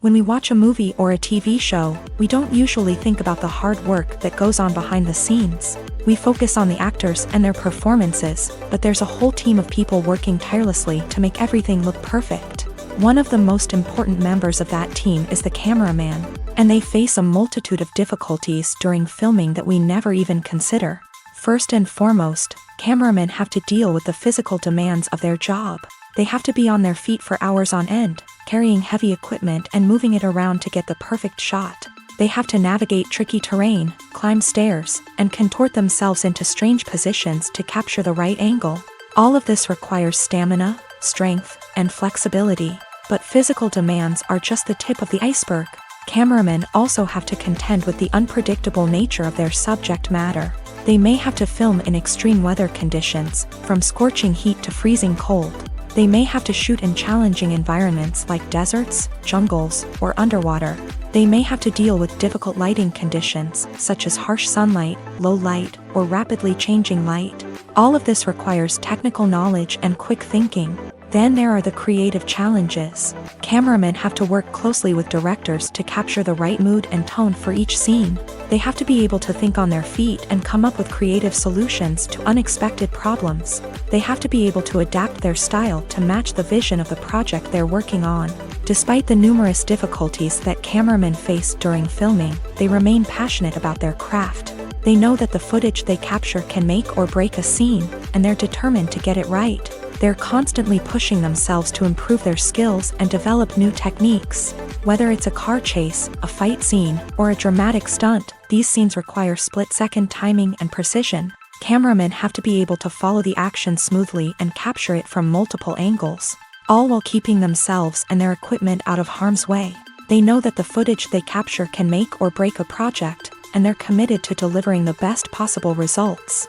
When we watch a movie or a TV show, we don't usually think about the hard work that goes on behind the scenes. We focus on the actors and their performances, but there's a whole team of people working tirelessly to make everything look perfect. One of the most important members of that team is the cameraman, and they face a multitude of difficulties during filming that we never even consider. First and foremost, cameramen have to deal with the physical demands of their job. They have to be on their feet for hours on end, carrying heavy equipment and moving it around to get the perfect shot. They have to navigate tricky terrain, climb stairs, and contort themselves into strange positions to capture the right angle. All of this requires stamina, strength, and flexibility. But physical demands are just the tip of the iceberg. Cameramen also have to contend with the unpredictable nature of their subject matter. They may have to film in extreme weather conditions, from scorching heat to freezing cold. They may have to shoot in challenging environments like deserts, jungles, or underwater. They may have to deal with difficult lighting conditions, such as harsh sunlight, low light, or rapidly changing light. All of this requires technical knowledge and quick thinking. Then there are the creative challenges. Cameramen have to work closely with directors to capture the right mood and tone for each scene. They have to be able to think on their feet and come up with creative solutions to unexpected problems. They have to be able to adapt their style to match the vision of the project they're working on. Despite the numerous difficulties that cameramen face during filming, they remain passionate about their craft. They know that the footage they capture can make or break a scene, and they're determined to get it right. They're constantly pushing themselves to improve their skills and develop new techniques. Whether it's a car chase, a fight scene, or a dramatic stunt, these scenes require split-second timing and precision. Cameramen have to be able to follow the action smoothly and capture it from multiple angles, all while keeping themselves and their equipment out of harm's way. They know that the footage they capture can make or break a project, and they're committed to delivering the best possible results.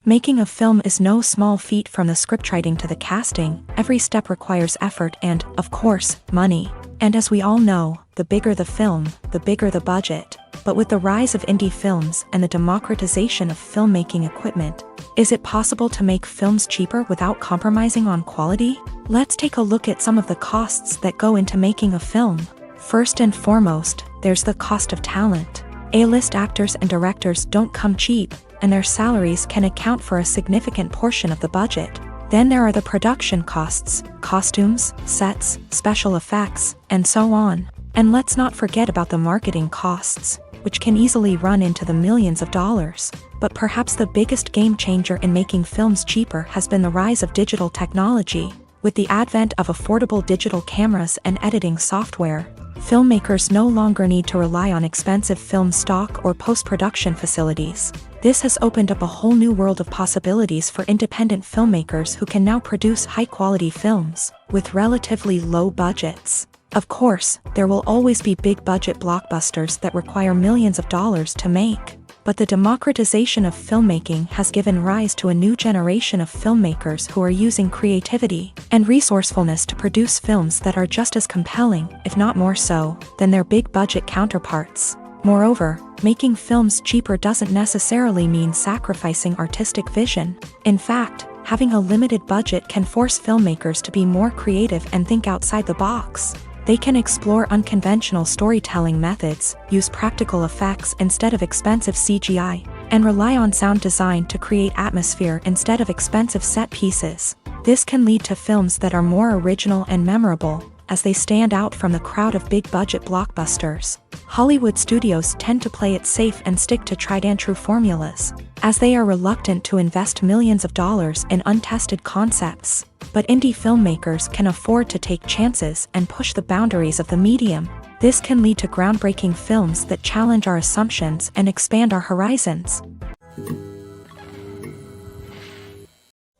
Making a film is no small feat. From the scriptwriting to the casting. Every step requires effort and, of course, money. And as we all know, the bigger the film, the bigger the budget. But with the rise of indie films and the democratization of filmmaking equipment, is it possible to make films cheaper without compromising on quality? Let's take a look at some of the costs that go into making a film. First and foremost, there's the cost of talent. A-list actors and directors don't come cheap, and their salaries can account for a significant portion of the budget. Then there are the production costs, costumes, sets, special effects, and so on. And let's not forget about the marketing costs, which can easily run into the millions of dollars. But perhaps the biggest game changer in making films cheaper has been the rise of digital technology. With the advent of affordable digital cameras and editing software, filmmakers no longer need to rely on expensive film stock or post-production facilities. This has opened up a whole new world of possibilities for independent filmmakers who can now produce high-quality films with relatively low budgets. Of course, there will always be big-budget blockbusters that require millions of dollars to make. But the democratization of filmmaking has given rise to a new generation of filmmakers who are using creativity and resourcefulness to produce films that are just as compelling, if not more so, than their big-budget counterparts. Moreover, making films cheaper doesn't necessarily mean sacrificing artistic vision. In fact, having a limited budget can force filmmakers to be more creative and think outside the box. They can explore unconventional storytelling methods, use practical effects instead of expensive CGI, and rely on sound design to create atmosphere instead of expensive set pieces. This can lead to films that are more original and memorable, as they stand out from the crowd of big-budget blockbusters. Hollywood studios tend to play it safe and stick to tried-and-true formulas, as they are reluctant to invest millions of dollars in untested concepts. But indie filmmakers can afford to take chances and push the boundaries of the medium. This can lead to groundbreaking films that challenge our assumptions and expand our horizons.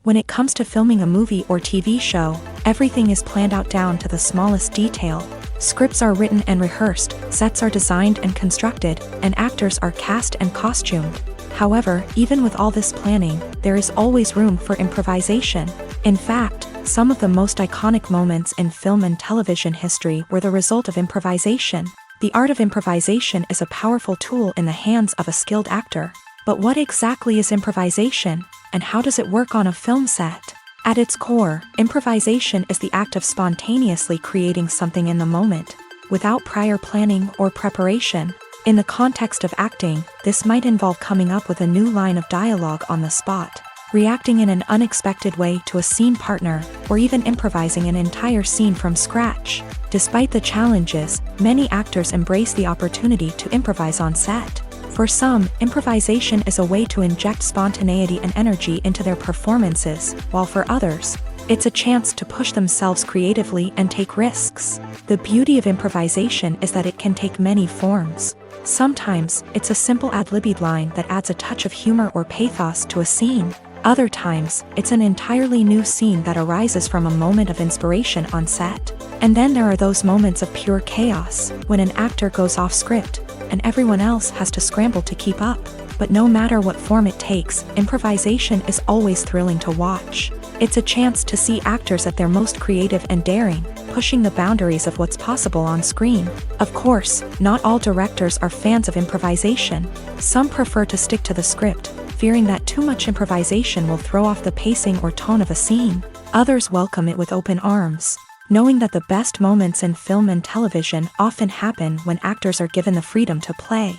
When it comes to filming a movie or TV show, everything is planned out down to the smallest detail. Scripts are written and rehearsed, sets are designed and constructed, and actors are cast and costumed. However, even with all this planning, there is always room for improvisation. In fact, some of the most iconic moments in film and television history were the result of improvisation. The art of improvisation is a powerful tool in the hands of a skilled actor. But what exactly is improvisation, and how does it work on a film set? At its core, improvisation is the act of spontaneously creating something in the moment, without prior planning or preparation. In the context of acting, this might involve coming up with a new line of dialogue on the spot, reacting in an unexpected way to a scene partner, or even improvising an entire scene from scratch. Despite the challenges, many actors embrace the opportunity to improvise on set. For some, improvisation is a way to inject spontaneity and energy into their performances, while for others, it's a chance to push themselves creatively and take risks. The beauty of improvisation is that it can take many forms. Sometimes, it's a simple ad-libbed line that adds a touch of humor or pathos to a scene. Other times, it's an entirely new scene that arises from a moment of inspiration on set. And then there are those moments of pure chaos, when an actor goes off script, and everyone else has to scramble to keep up. But no matter what form it takes, improvisation is always thrilling to watch. It's a chance to see actors at their most creative and daring, pushing the boundaries of what's possible on screen. Of course, not all directors are fans of improvisation. Some prefer to stick to the script, fearing that too much improvisation will throw off the pacing or tone of a scene. Others welcome it with open arms, knowing that the best moments in film and television often happen when actors are given the freedom to play.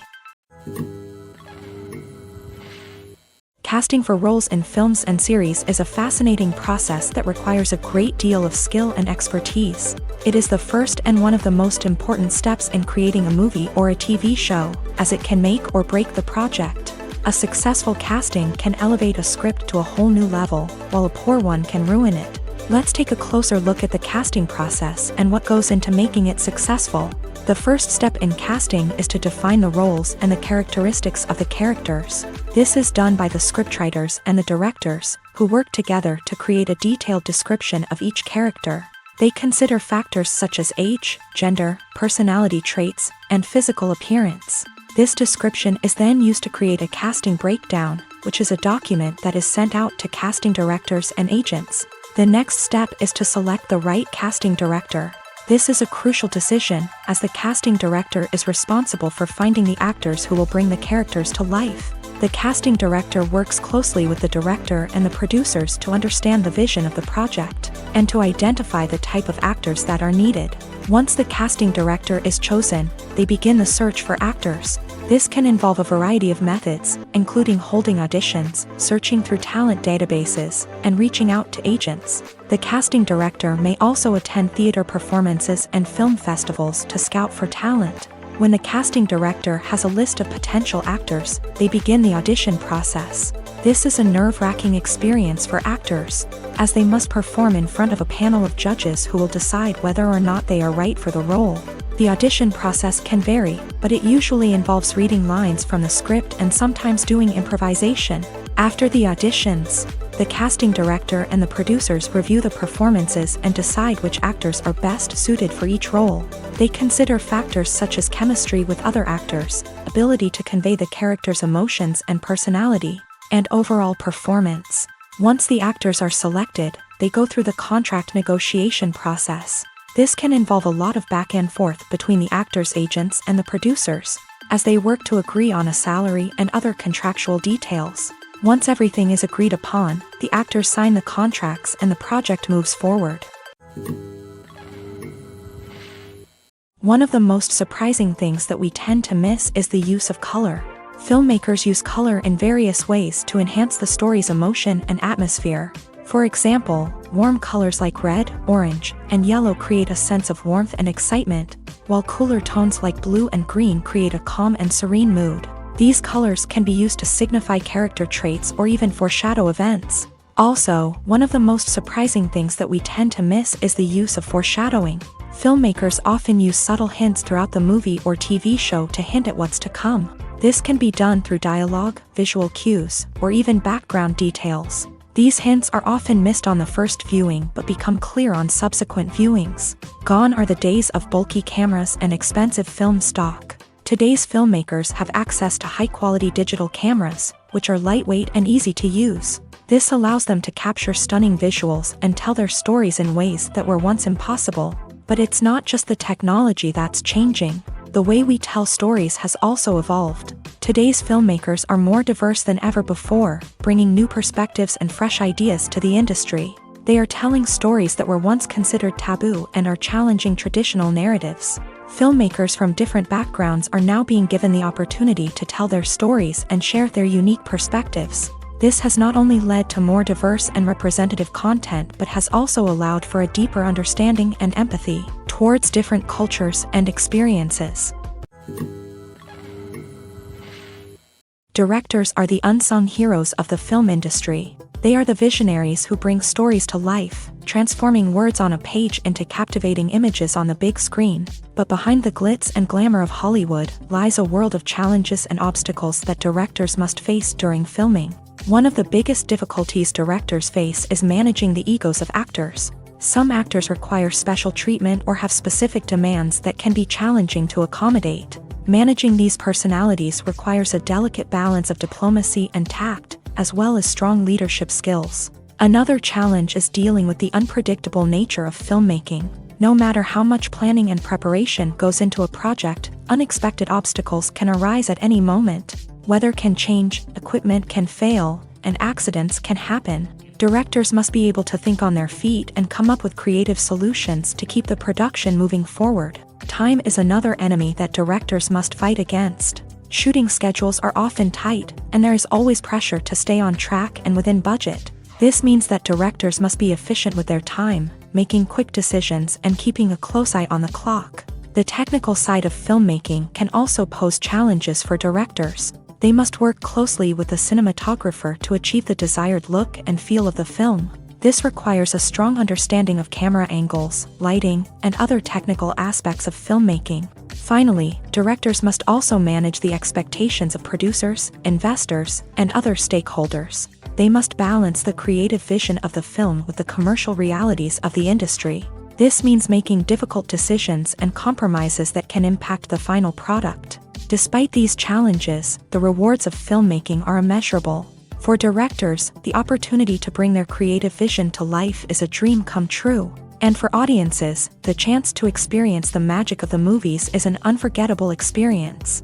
Casting for roles in films and series is a fascinating process that requires a great deal of skill and expertise. It is the first and one of the most important steps in creating a movie or a TV show, as it can make or break the project. A successful casting can elevate a script to a whole new level, while a poor one can ruin it. Let's take a closer look at the casting process and what goes into making it successful. The first step in casting is to define the roles and the characteristics of the characters. This is done by the scriptwriters and the directors, who work together to create a detailed description of each character. They consider factors such as age, gender, personality traits, and physical appearance. This description is then used to create a casting breakdown, which is a document that is sent out to casting directors and agents. The next step is to select the right casting director. This is a crucial decision, as the casting director is responsible for finding the actors who will bring the characters to life. The casting director works closely with the director and the producers to understand the vision of the project, and to identify the type of actors that are needed. Once the casting director is chosen, they begin the search for actors. This can involve a variety of methods, including holding auditions, searching through talent databases, and reaching out to agents. The casting director may also attend theater performances and film festivals to scout for talent. When the casting director has a list of potential actors, they begin the audition process. This is a nerve-wracking experience for actors, as they must perform in front of a panel of judges who will decide whether or not they are right for the role. The audition process can vary, but it usually involves reading lines from the script and sometimes doing improvisation. After the auditions, the casting director and the producers review the performances and decide which actors are best suited for each role. They consider factors such as chemistry with other actors, ability to convey the character's emotions and personality, and overall performance. Once the actors are selected, they go through the contract negotiation process. This can involve a lot of back and forth between the actors' agents and the producers, as they work to agree on a salary and other contractual details. Once everything is agreed upon, the actors sign the contracts and the project moves forward. One of the most surprising things that we tend to miss is the use of color. Filmmakers use color in various ways to enhance the story's emotion and atmosphere. For example, warm colors like red, orange, and yellow create a sense of warmth and excitement, while cooler tones like blue and green create a calm and serene mood. These colors can be used to signify character traits or even foreshadow events. Also, one of the most surprising things that we tend to miss is the use of foreshadowing. Filmmakers often use subtle hints throughout the movie or TV show to hint at what's to come. This can be done through dialogue, visual cues, or even background details. These hints are often missed on the first viewing but become clear on subsequent viewings. Gone are the days of bulky cameras and expensive film stock. Today's filmmakers have access to high-quality digital cameras, which are lightweight and easy to use. This allows them to capture stunning visuals and tell their stories in ways that were once impossible. But it's not just the technology that's changing. The way we tell stories has also evolved. Today's filmmakers are more diverse than ever before, bringing new perspectives and fresh ideas to the industry. They are telling stories that were once considered taboo and are challenging traditional narratives. Filmmakers from different backgrounds are now being given the opportunity to tell their stories and share their unique perspectives. This has not only led to more diverse and representative content but has also allowed for a deeper understanding and empathy towards different cultures and experiences. Directors are the unsung heroes of the film industry. They are the visionaries who bring stories to life, transforming words on a page into captivating images on the big screen. But behind the glitz and glamour of Hollywood lies a world of challenges and obstacles that directors must face during filming. One of the biggest difficulties directors face is managing the egos of actors. Some actors require special treatment or have specific demands that can be challenging to accommodate. Managing these personalities requires a delicate balance of diplomacy and tact, as well as strong leadership skills. Another challenge is dealing with the unpredictable nature of filmmaking. No matter how much planning and preparation goes into a project, unexpected obstacles can arise at any moment. Weather can change, equipment can fail, and accidents can happen. Directors must be able to think on their feet and come up with creative solutions to keep the production moving forward. Time is another enemy that directors must fight against. Shooting schedules are often tight, and there is always pressure to stay on track and within budget. This means that directors must be efficient with their time, making quick decisions and keeping a close eye on the clock. The technical side of filmmaking can also pose challenges for directors. They must work closely with the cinematographer to achieve the desired look and feel of the film. This requires a strong understanding of camera angles, lighting, and other technical aspects of filmmaking. Finally, directors must also manage the expectations of producers, investors, and other stakeholders. They must balance the creative vision of the film with the commercial realities of the industry. This means making difficult decisions and compromises that can impact the final product. Despite these challenges, the rewards of filmmaking are immeasurable. For directors, the opportunity to bring their creative vision to life is a dream come true. And for audiences, the chance to experience the magic of the movies is an unforgettable experience.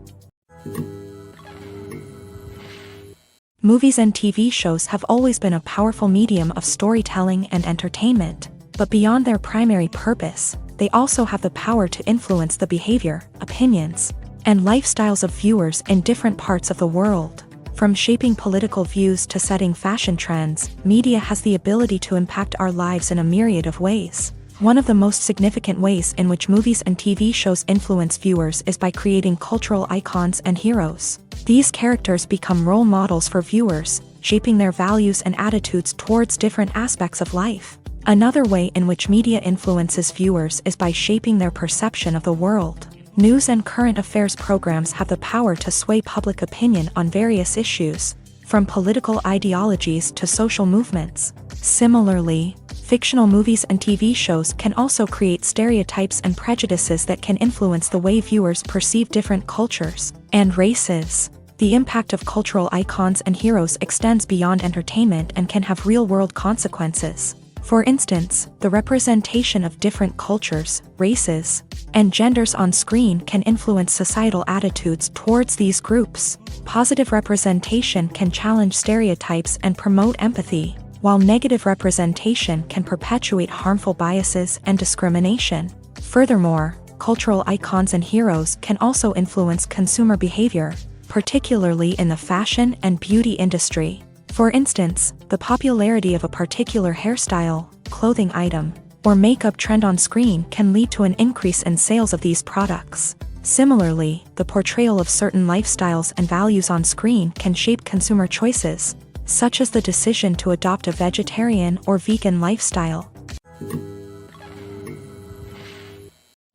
Movies and TV shows have always been a powerful medium of storytelling and entertainment. But beyond their primary purpose, they also have the power to influence the behavior, opinions, and lifestyles of viewers in different parts of the world. From shaping political views to setting fashion trends, media has the ability to impact our lives in a myriad of ways. One of the most significant ways in which movies and TV shows influence viewers is by creating cultural icons and heroes. These characters become role models for viewers, shaping their values and attitudes towards different aspects of life. Another way in which media influences viewers is by shaping their perception of the world. News and current affairs programs have the power to sway public opinion on various issues, from political ideologies to social movements. Similarly, fictional movies and TV shows can also create stereotypes and prejudices that can influence the way viewers perceive different cultures and races. The impact of cultural icons and heroes extends beyond entertainment and can have real-world consequences. For instance, the representation of different cultures, races, and genders on screen can influence societal attitudes towards these groups. Positive representation can challenge stereotypes and promote empathy, while negative representation can perpetuate harmful biases and discrimination. Furthermore, cultural icons and heroes can also influence consumer behavior, particularly in the fashion and beauty industry. For instance, the popularity of a particular hairstyle, clothing item, or makeup trend on screen can lead to an increase in sales of these products. Similarly, the portrayal of certain lifestyles and values on screen can shape consumer choices, such as the decision to adopt a vegetarian or vegan lifestyle.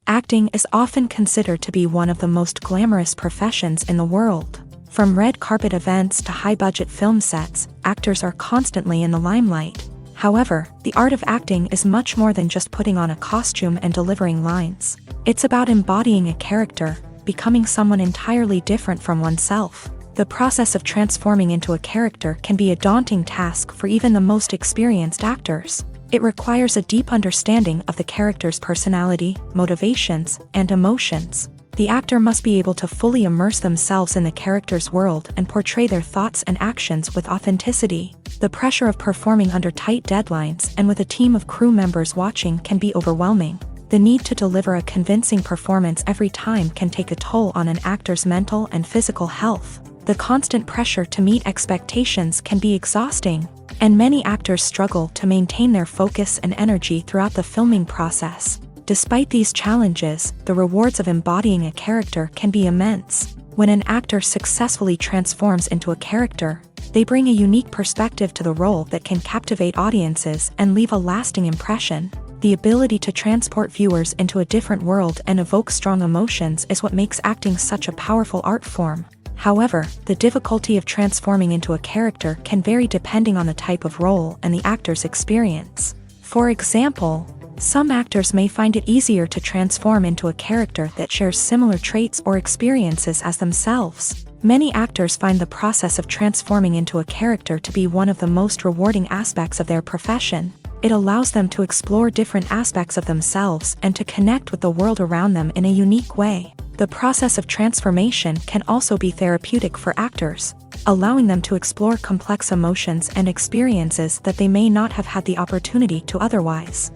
Acting is often considered to be one of the most glamorous professions in the world. From red carpet events to high-budget film sets, actors are constantly in the limelight. However, the art of acting is much more than just putting on a costume and delivering lines. It's about embodying a character, becoming someone entirely different from oneself. The process of transforming into a character can be a daunting task for even the most experienced actors. It requires a deep understanding of the character's personality, motivations, and emotions. The actor must be able to fully immerse themselves in the character's world and portray their thoughts and actions with authenticity. The pressure of performing under tight deadlines and with a team of crew members watching can be overwhelming. The need to deliver a convincing performance every time can take a toll on an actor's mental and physical health. The constant pressure to meet expectations can be exhausting, and many actors struggle to maintain their focus and energy throughout the filming process. Despite these challenges, the rewards of embodying a character can be immense. When an actor successfully transforms into a character, they bring a unique perspective to the role that can captivate audiences and leave a lasting impression. The ability to transport viewers into a different world and evoke strong emotions is what makes acting such a powerful art form. However, the difficulty of transforming into a character can vary depending on the type of role and the actor's experience. For example, some actors may find it easier to transform into a character that shares similar traits or experiences as themselves. Many actors find the process of transforming into a character to be one of the most rewarding aspects of their profession. It allows them to explore different aspects of themselves and to connect with the world around them in a unique way. The process of transformation can also be therapeutic for actors, allowing them to explore complex emotions and experiences that they may not have had the opportunity to otherwise.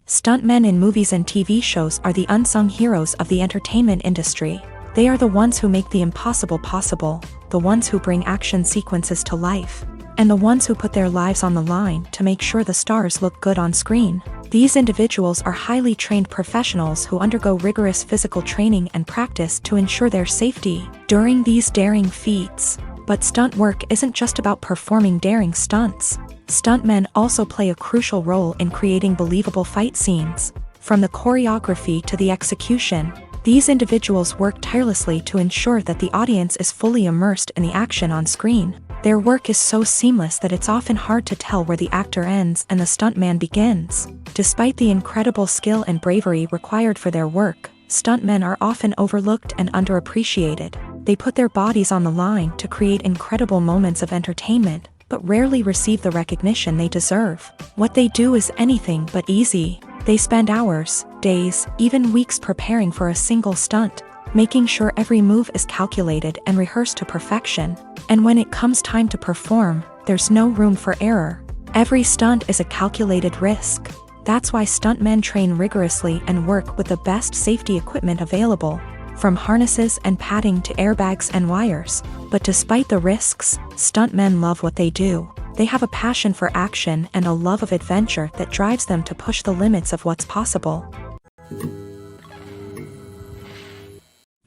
Stuntmen in movies and TV shows are the unsung heroes of the entertainment industry. They are the ones who make the impossible possible, the ones who bring action sequences to life, and the ones who put their lives on the line to make sure the stars look good on screen. These individuals are highly trained professionals who undergo rigorous physical training and practice to ensure their safety during these daring feats. But stunt work isn't just about performing daring stunts. Stuntmen also play a crucial role in creating believable fight scenes. From the choreography to the execution, these individuals work tirelessly to ensure that the audience is fully immersed in the action on screen. Their work is so seamless that it's often hard to tell where the actor ends and the stuntman begins. Despite the incredible skill and bravery required for their work, stuntmen are often overlooked and underappreciated. They put their bodies on the line to create incredible moments of entertainment, but rarely receive the recognition they deserve. What they do is anything but easy. They spend hours, days, even weeks preparing for a single stunt, making sure every move is calculated and rehearsed to perfection. And when it comes time to perform, there's no room for error. Every stunt is a calculated risk. That's why stuntmen train rigorously and work with the best safety equipment available, from harnesses and padding to airbags and wires. But despite the risks, stuntmen love what they do. They have a passion for action and a love of adventure that drives them to push the limits of what's possible.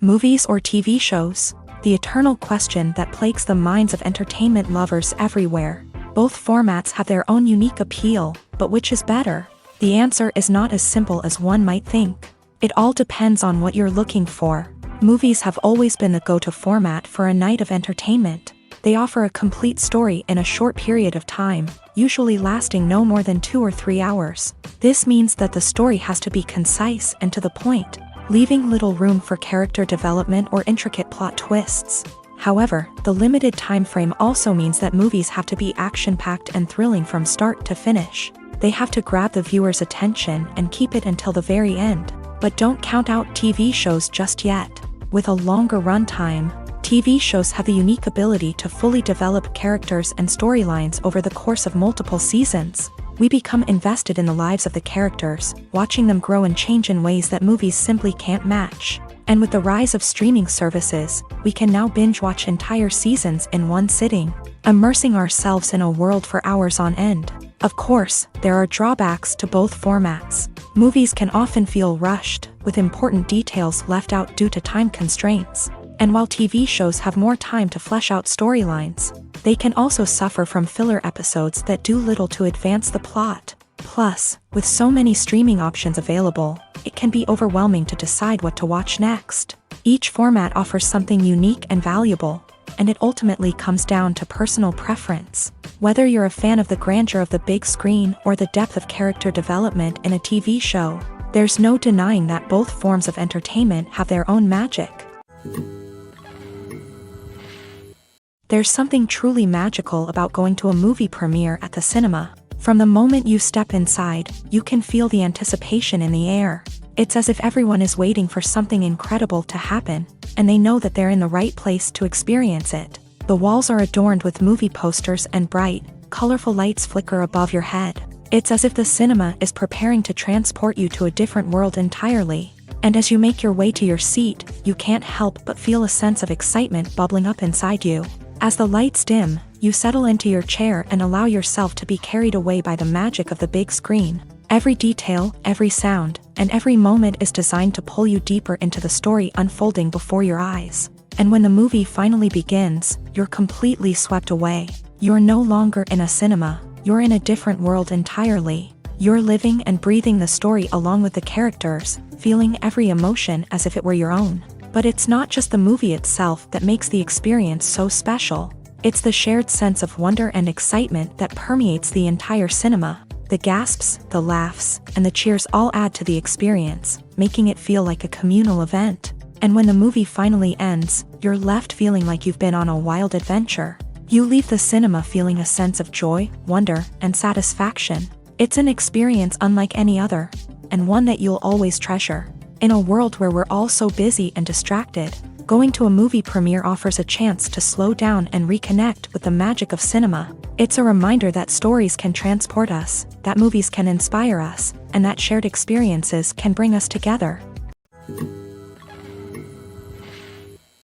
Movies or TV shows? The eternal question that plagues the minds of entertainment lovers everywhere. Both formats have their own unique appeal, but which is better? The answer is not as simple as one might think. It all depends on what you're looking for. Movies have always been the go-to format for a night of entertainment. They offer a complete story in a short period of time, usually lasting no more than 2 or 3 hours. This means that the story has to be concise and to the point, leaving little room for character development or intricate plot twists. However, the limited time frame also means that movies have to be action-packed and thrilling from start to finish. They have to grab the viewer's attention and keep it until the very end. But don't count out TV shows just yet. With a longer runtime, TV shows have the unique ability to fully develop characters and storylines over the course of multiple seasons. We become invested in the lives of the characters, watching them grow and change in ways that movies simply can't match. And with the rise of streaming services, we can now binge-watch entire seasons in one sitting, immersing ourselves in a world for hours on end. Of course, there are drawbacks to both formats. Movies can often feel rushed, with important details left out due to time constraints. And while TV shows have more time to flesh out storylines, they can also suffer from filler episodes that do little to advance the plot. Plus, with so many streaming options available, it can be overwhelming to decide what to watch next. Each format offers something unique and valuable, and it ultimately comes down to personal preference. Whether you're a fan of the grandeur of the big screen or the depth of character development in a TV show, there's no denying that both forms of entertainment have their own magic. There's something truly magical about going to a movie premiere at the cinema. From the moment you step inside, you can feel the anticipation in the air. It's as if everyone is waiting for something incredible to happen, and they know that they're in the right place to experience it. The walls are adorned with movie posters and bright, colorful lights flicker above your head. It's as if the cinema is preparing to transport you to a different world entirely. And as you make your way to your seat, you can't help but feel a sense of excitement bubbling up inside you. As the lights dim, you settle into your chair and allow yourself to be carried away by the magic of the big screen. Every detail, every sound, and every moment is designed to pull you deeper into the story unfolding before your eyes. And when the movie finally begins, you're completely swept away. You're no longer in a cinema, you're in a different world entirely. You're living and breathing the story along with the characters, feeling every emotion as if it were your own. But it's not just the movie itself that makes the experience so special. It's the shared sense of wonder and excitement that permeates the entire cinema. The gasps, the laughs, and the cheers all add to the experience, making it feel like a communal event. And when the movie finally ends, you're left feeling like you've been on a wild adventure. You leave the cinema feeling a sense of joy, wonder, and satisfaction. It's an experience unlike any other, and one that you'll always treasure. In a world where we're all so busy and distracted, going to a movie premiere offers a chance to slow down and reconnect with the magic of cinema. It's a reminder that stories can transport us, that movies can inspire us, and that shared experiences can bring us together.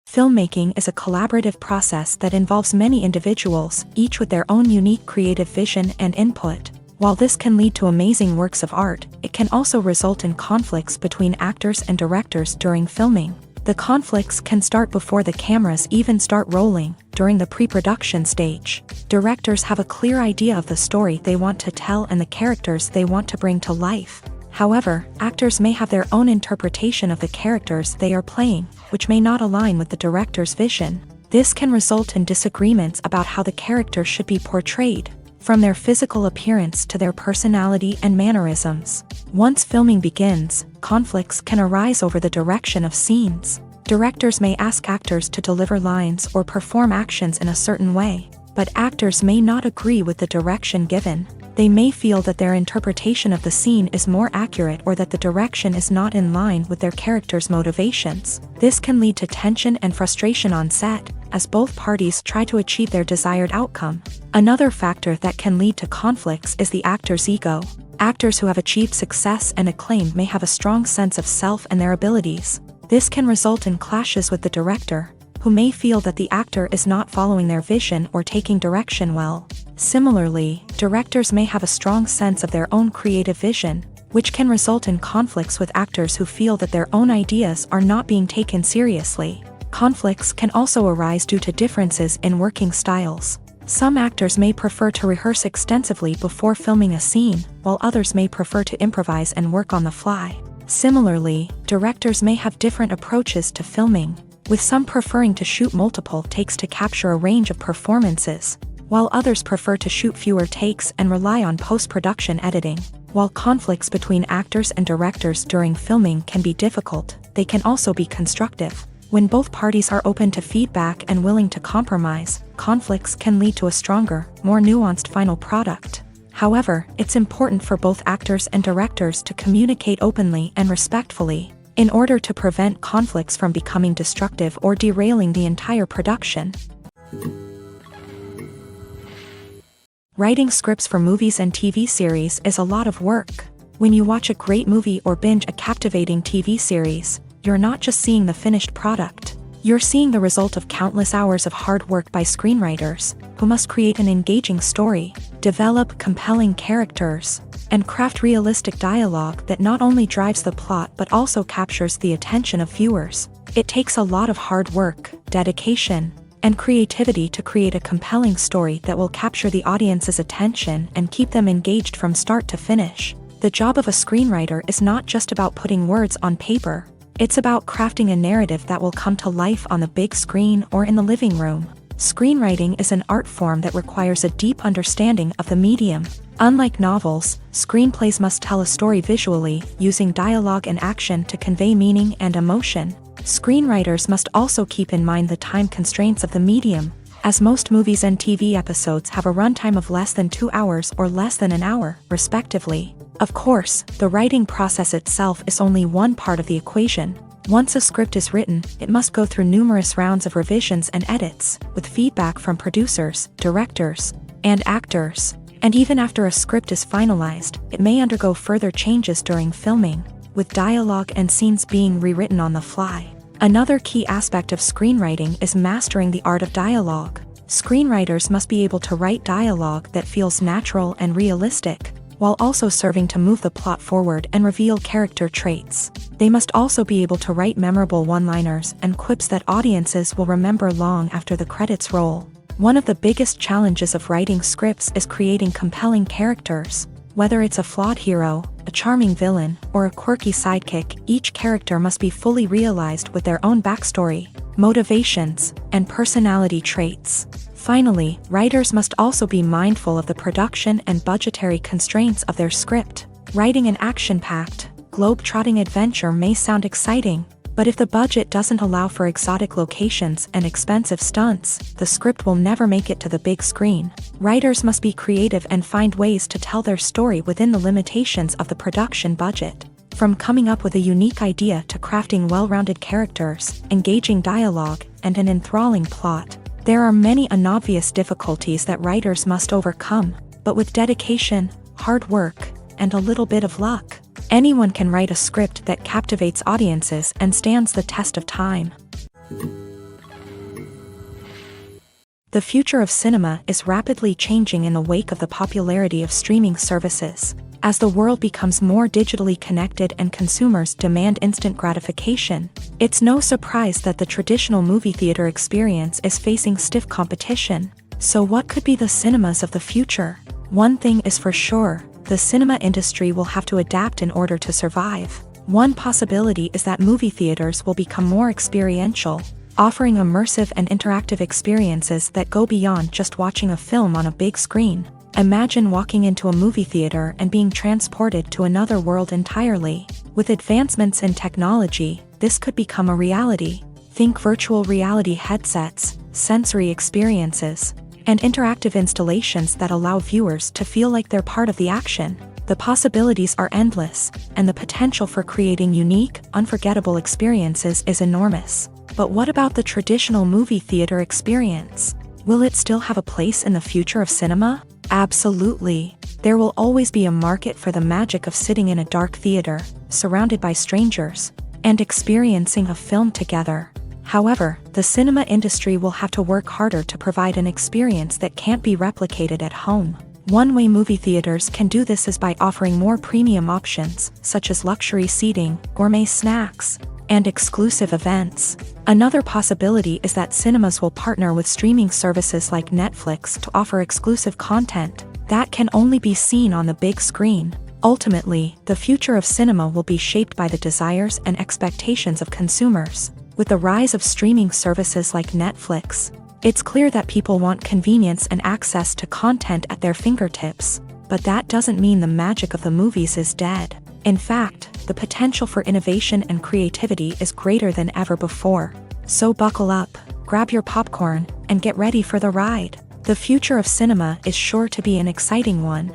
Filmmaking is a collaborative process that involves many individuals, each with their own unique creative vision and input. While this can lead to amazing works of art, it can also result in conflicts between actors and directors during filming. The conflicts can start before the cameras even start rolling, during the pre-production stage. Directors have a clear idea of the story they want to tell and the characters they want to bring to life. However, actors may have their own interpretation of the characters they are playing, which may not align with the director's vision. This can result in disagreements about how the character should be portrayed, from their physical appearance to their personality and mannerisms. Once filming begins, conflicts can arise over the direction of scenes. Directors may ask actors to deliver lines or perform actions in a certain way, but actors may not agree with the direction given. They may feel that their interpretation of the scene is more accurate or that the direction is not in line with their character's motivations. This can lead to tension and frustration on set, as both parties try to achieve their desired outcome. Another factor that can lead to conflicts is the actor's ego. Actors who have achieved success and acclaim may have a strong sense of self and their abilities. This can result in clashes with the director, who may feel that the actor is not following their vision or taking direction well. Similarly, directors may have a strong sense of their own creative vision, which can result in conflicts with actors who feel that their own ideas are not being taken seriously. Conflicts can also arise due to differences in working styles. Some actors may prefer to rehearse extensively before filming a scene, while others may prefer to improvise and work on the fly. Similarly, directors may have different approaches to filming, with some preferring to shoot multiple takes to capture a range of performances, while others prefer to shoot fewer takes and rely on post-production editing. While conflicts between actors and directors during filming can be difficult, they can also be constructive. When both parties are open to feedback and willing to compromise, conflicts can lead to a stronger, more nuanced final product. However, it's important for both actors and directors to communicate openly and respectfully, in order to prevent conflicts from becoming destructive or derailing the entire production. Writing scripts for movies and TV series is a lot of work. When you watch a great movie or binge a captivating TV series, you're not just seeing the finished product. You're seeing the result of countless hours of hard work by screenwriters, who must create an engaging story, develop compelling characters, and craft realistic dialogue that not only drives the plot but also captures the attention of viewers. It takes a lot of hard work, dedication, and creativity to create a compelling story that will capture the audience's attention and keep them engaged from start to finish. The job of a screenwriter is not just about putting words on paper. It's about crafting a narrative that will come to life on the big screen or in the living room. Screenwriting is an art form that requires a deep understanding of the medium. Unlike novels, screenplays must tell a story visually, using dialogue and action to convey meaning and emotion. Screenwriters must also keep in mind the time constraints of the medium, as most movies and TV episodes have a runtime of less than 2 hours or less than an hour, respectively. Of course, the writing process itself is only one part of the equation. Once a script is written, it must go through numerous rounds of revisions and edits, with feedback from producers, directors, and actors. And even after a script is finalized, it may undergo further changes during filming, with dialogue and scenes being rewritten on the fly. Another key aspect of screenwriting is mastering the art of dialogue. Screenwriters must be able to write dialogue that feels natural and realistic, while also serving to move the plot forward and reveal character traits. They must also be able to write memorable one-liners and quips that audiences will remember long after the credits roll. One of the biggest challenges of writing scripts is creating compelling characters. Whether it's a flawed hero, a charming villain, or a quirky sidekick, each character must be fully realized with their own backstory, motivations, and personality traits. Finally, writers must also be mindful of the production and budgetary constraints of their script. Writing an action-packed, globe-trotting adventure may sound exciting, but if the budget doesn't allow for exotic locations and expensive stunts, the script will never make it to the big screen. Writers must be creative and find ways to tell their story within the limitations of the production budget. From coming up with a unique idea to crafting well-rounded characters, engaging dialogue, and an enthralling plot, there are many unobvious difficulties that writers must overcome, but with dedication, hard work, and a little bit of luck, anyone can write a script that captivates audiences and stands the test of time. The future of cinema is rapidly changing in the wake of the popularity of streaming services. As the world becomes more digitally connected and consumers demand instant gratification, it's no surprise that the traditional movie theater experience is facing stiff competition. So what could be the cinemas of the future? One thing is for sure, the cinema industry will have to adapt in order to survive. One possibility is that movie theaters will become more experiential, offering immersive and interactive experiences that go beyond just watching a film on a big screen. Imagine walking into a movie theater and being transported to another world entirely. With advancements in technology, this could become a reality. Think virtual reality headsets, sensory experiences, and interactive installations that allow viewers to feel like they're part of the action. The possibilities are endless, and the potential for creating unique, unforgettable experiences is enormous. But what about the traditional movie theater experience? Will it still have a place in the future of cinema? Absolutely. There will always be a market for the magic of sitting in a dark theater, surrounded by strangers, and experiencing a film together. However, the cinema industry will have to work harder to provide an experience that can't be replicated at home. One way movie theaters can do this is by offering more premium options, such as luxury seating, gourmet snacks, and exclusive events. Another possibility is that cinemas will partner with streaming services like Netflix to offer exclusive content that can only be seen on the big screen. Ultimately, the future of cinema will be shaped by the desires and expectations of consumers. With the rise of streaming services like Netflix, it's clear that people want convenience and access to content at their fingertips. But that doesn't mean the magic of the movies is dead. In fact, the potential for innovation and creativity is greater than ever before. So buckle up, grab your popcorn, and get ready for the ride. The future of cinema is sure to be an exciting one.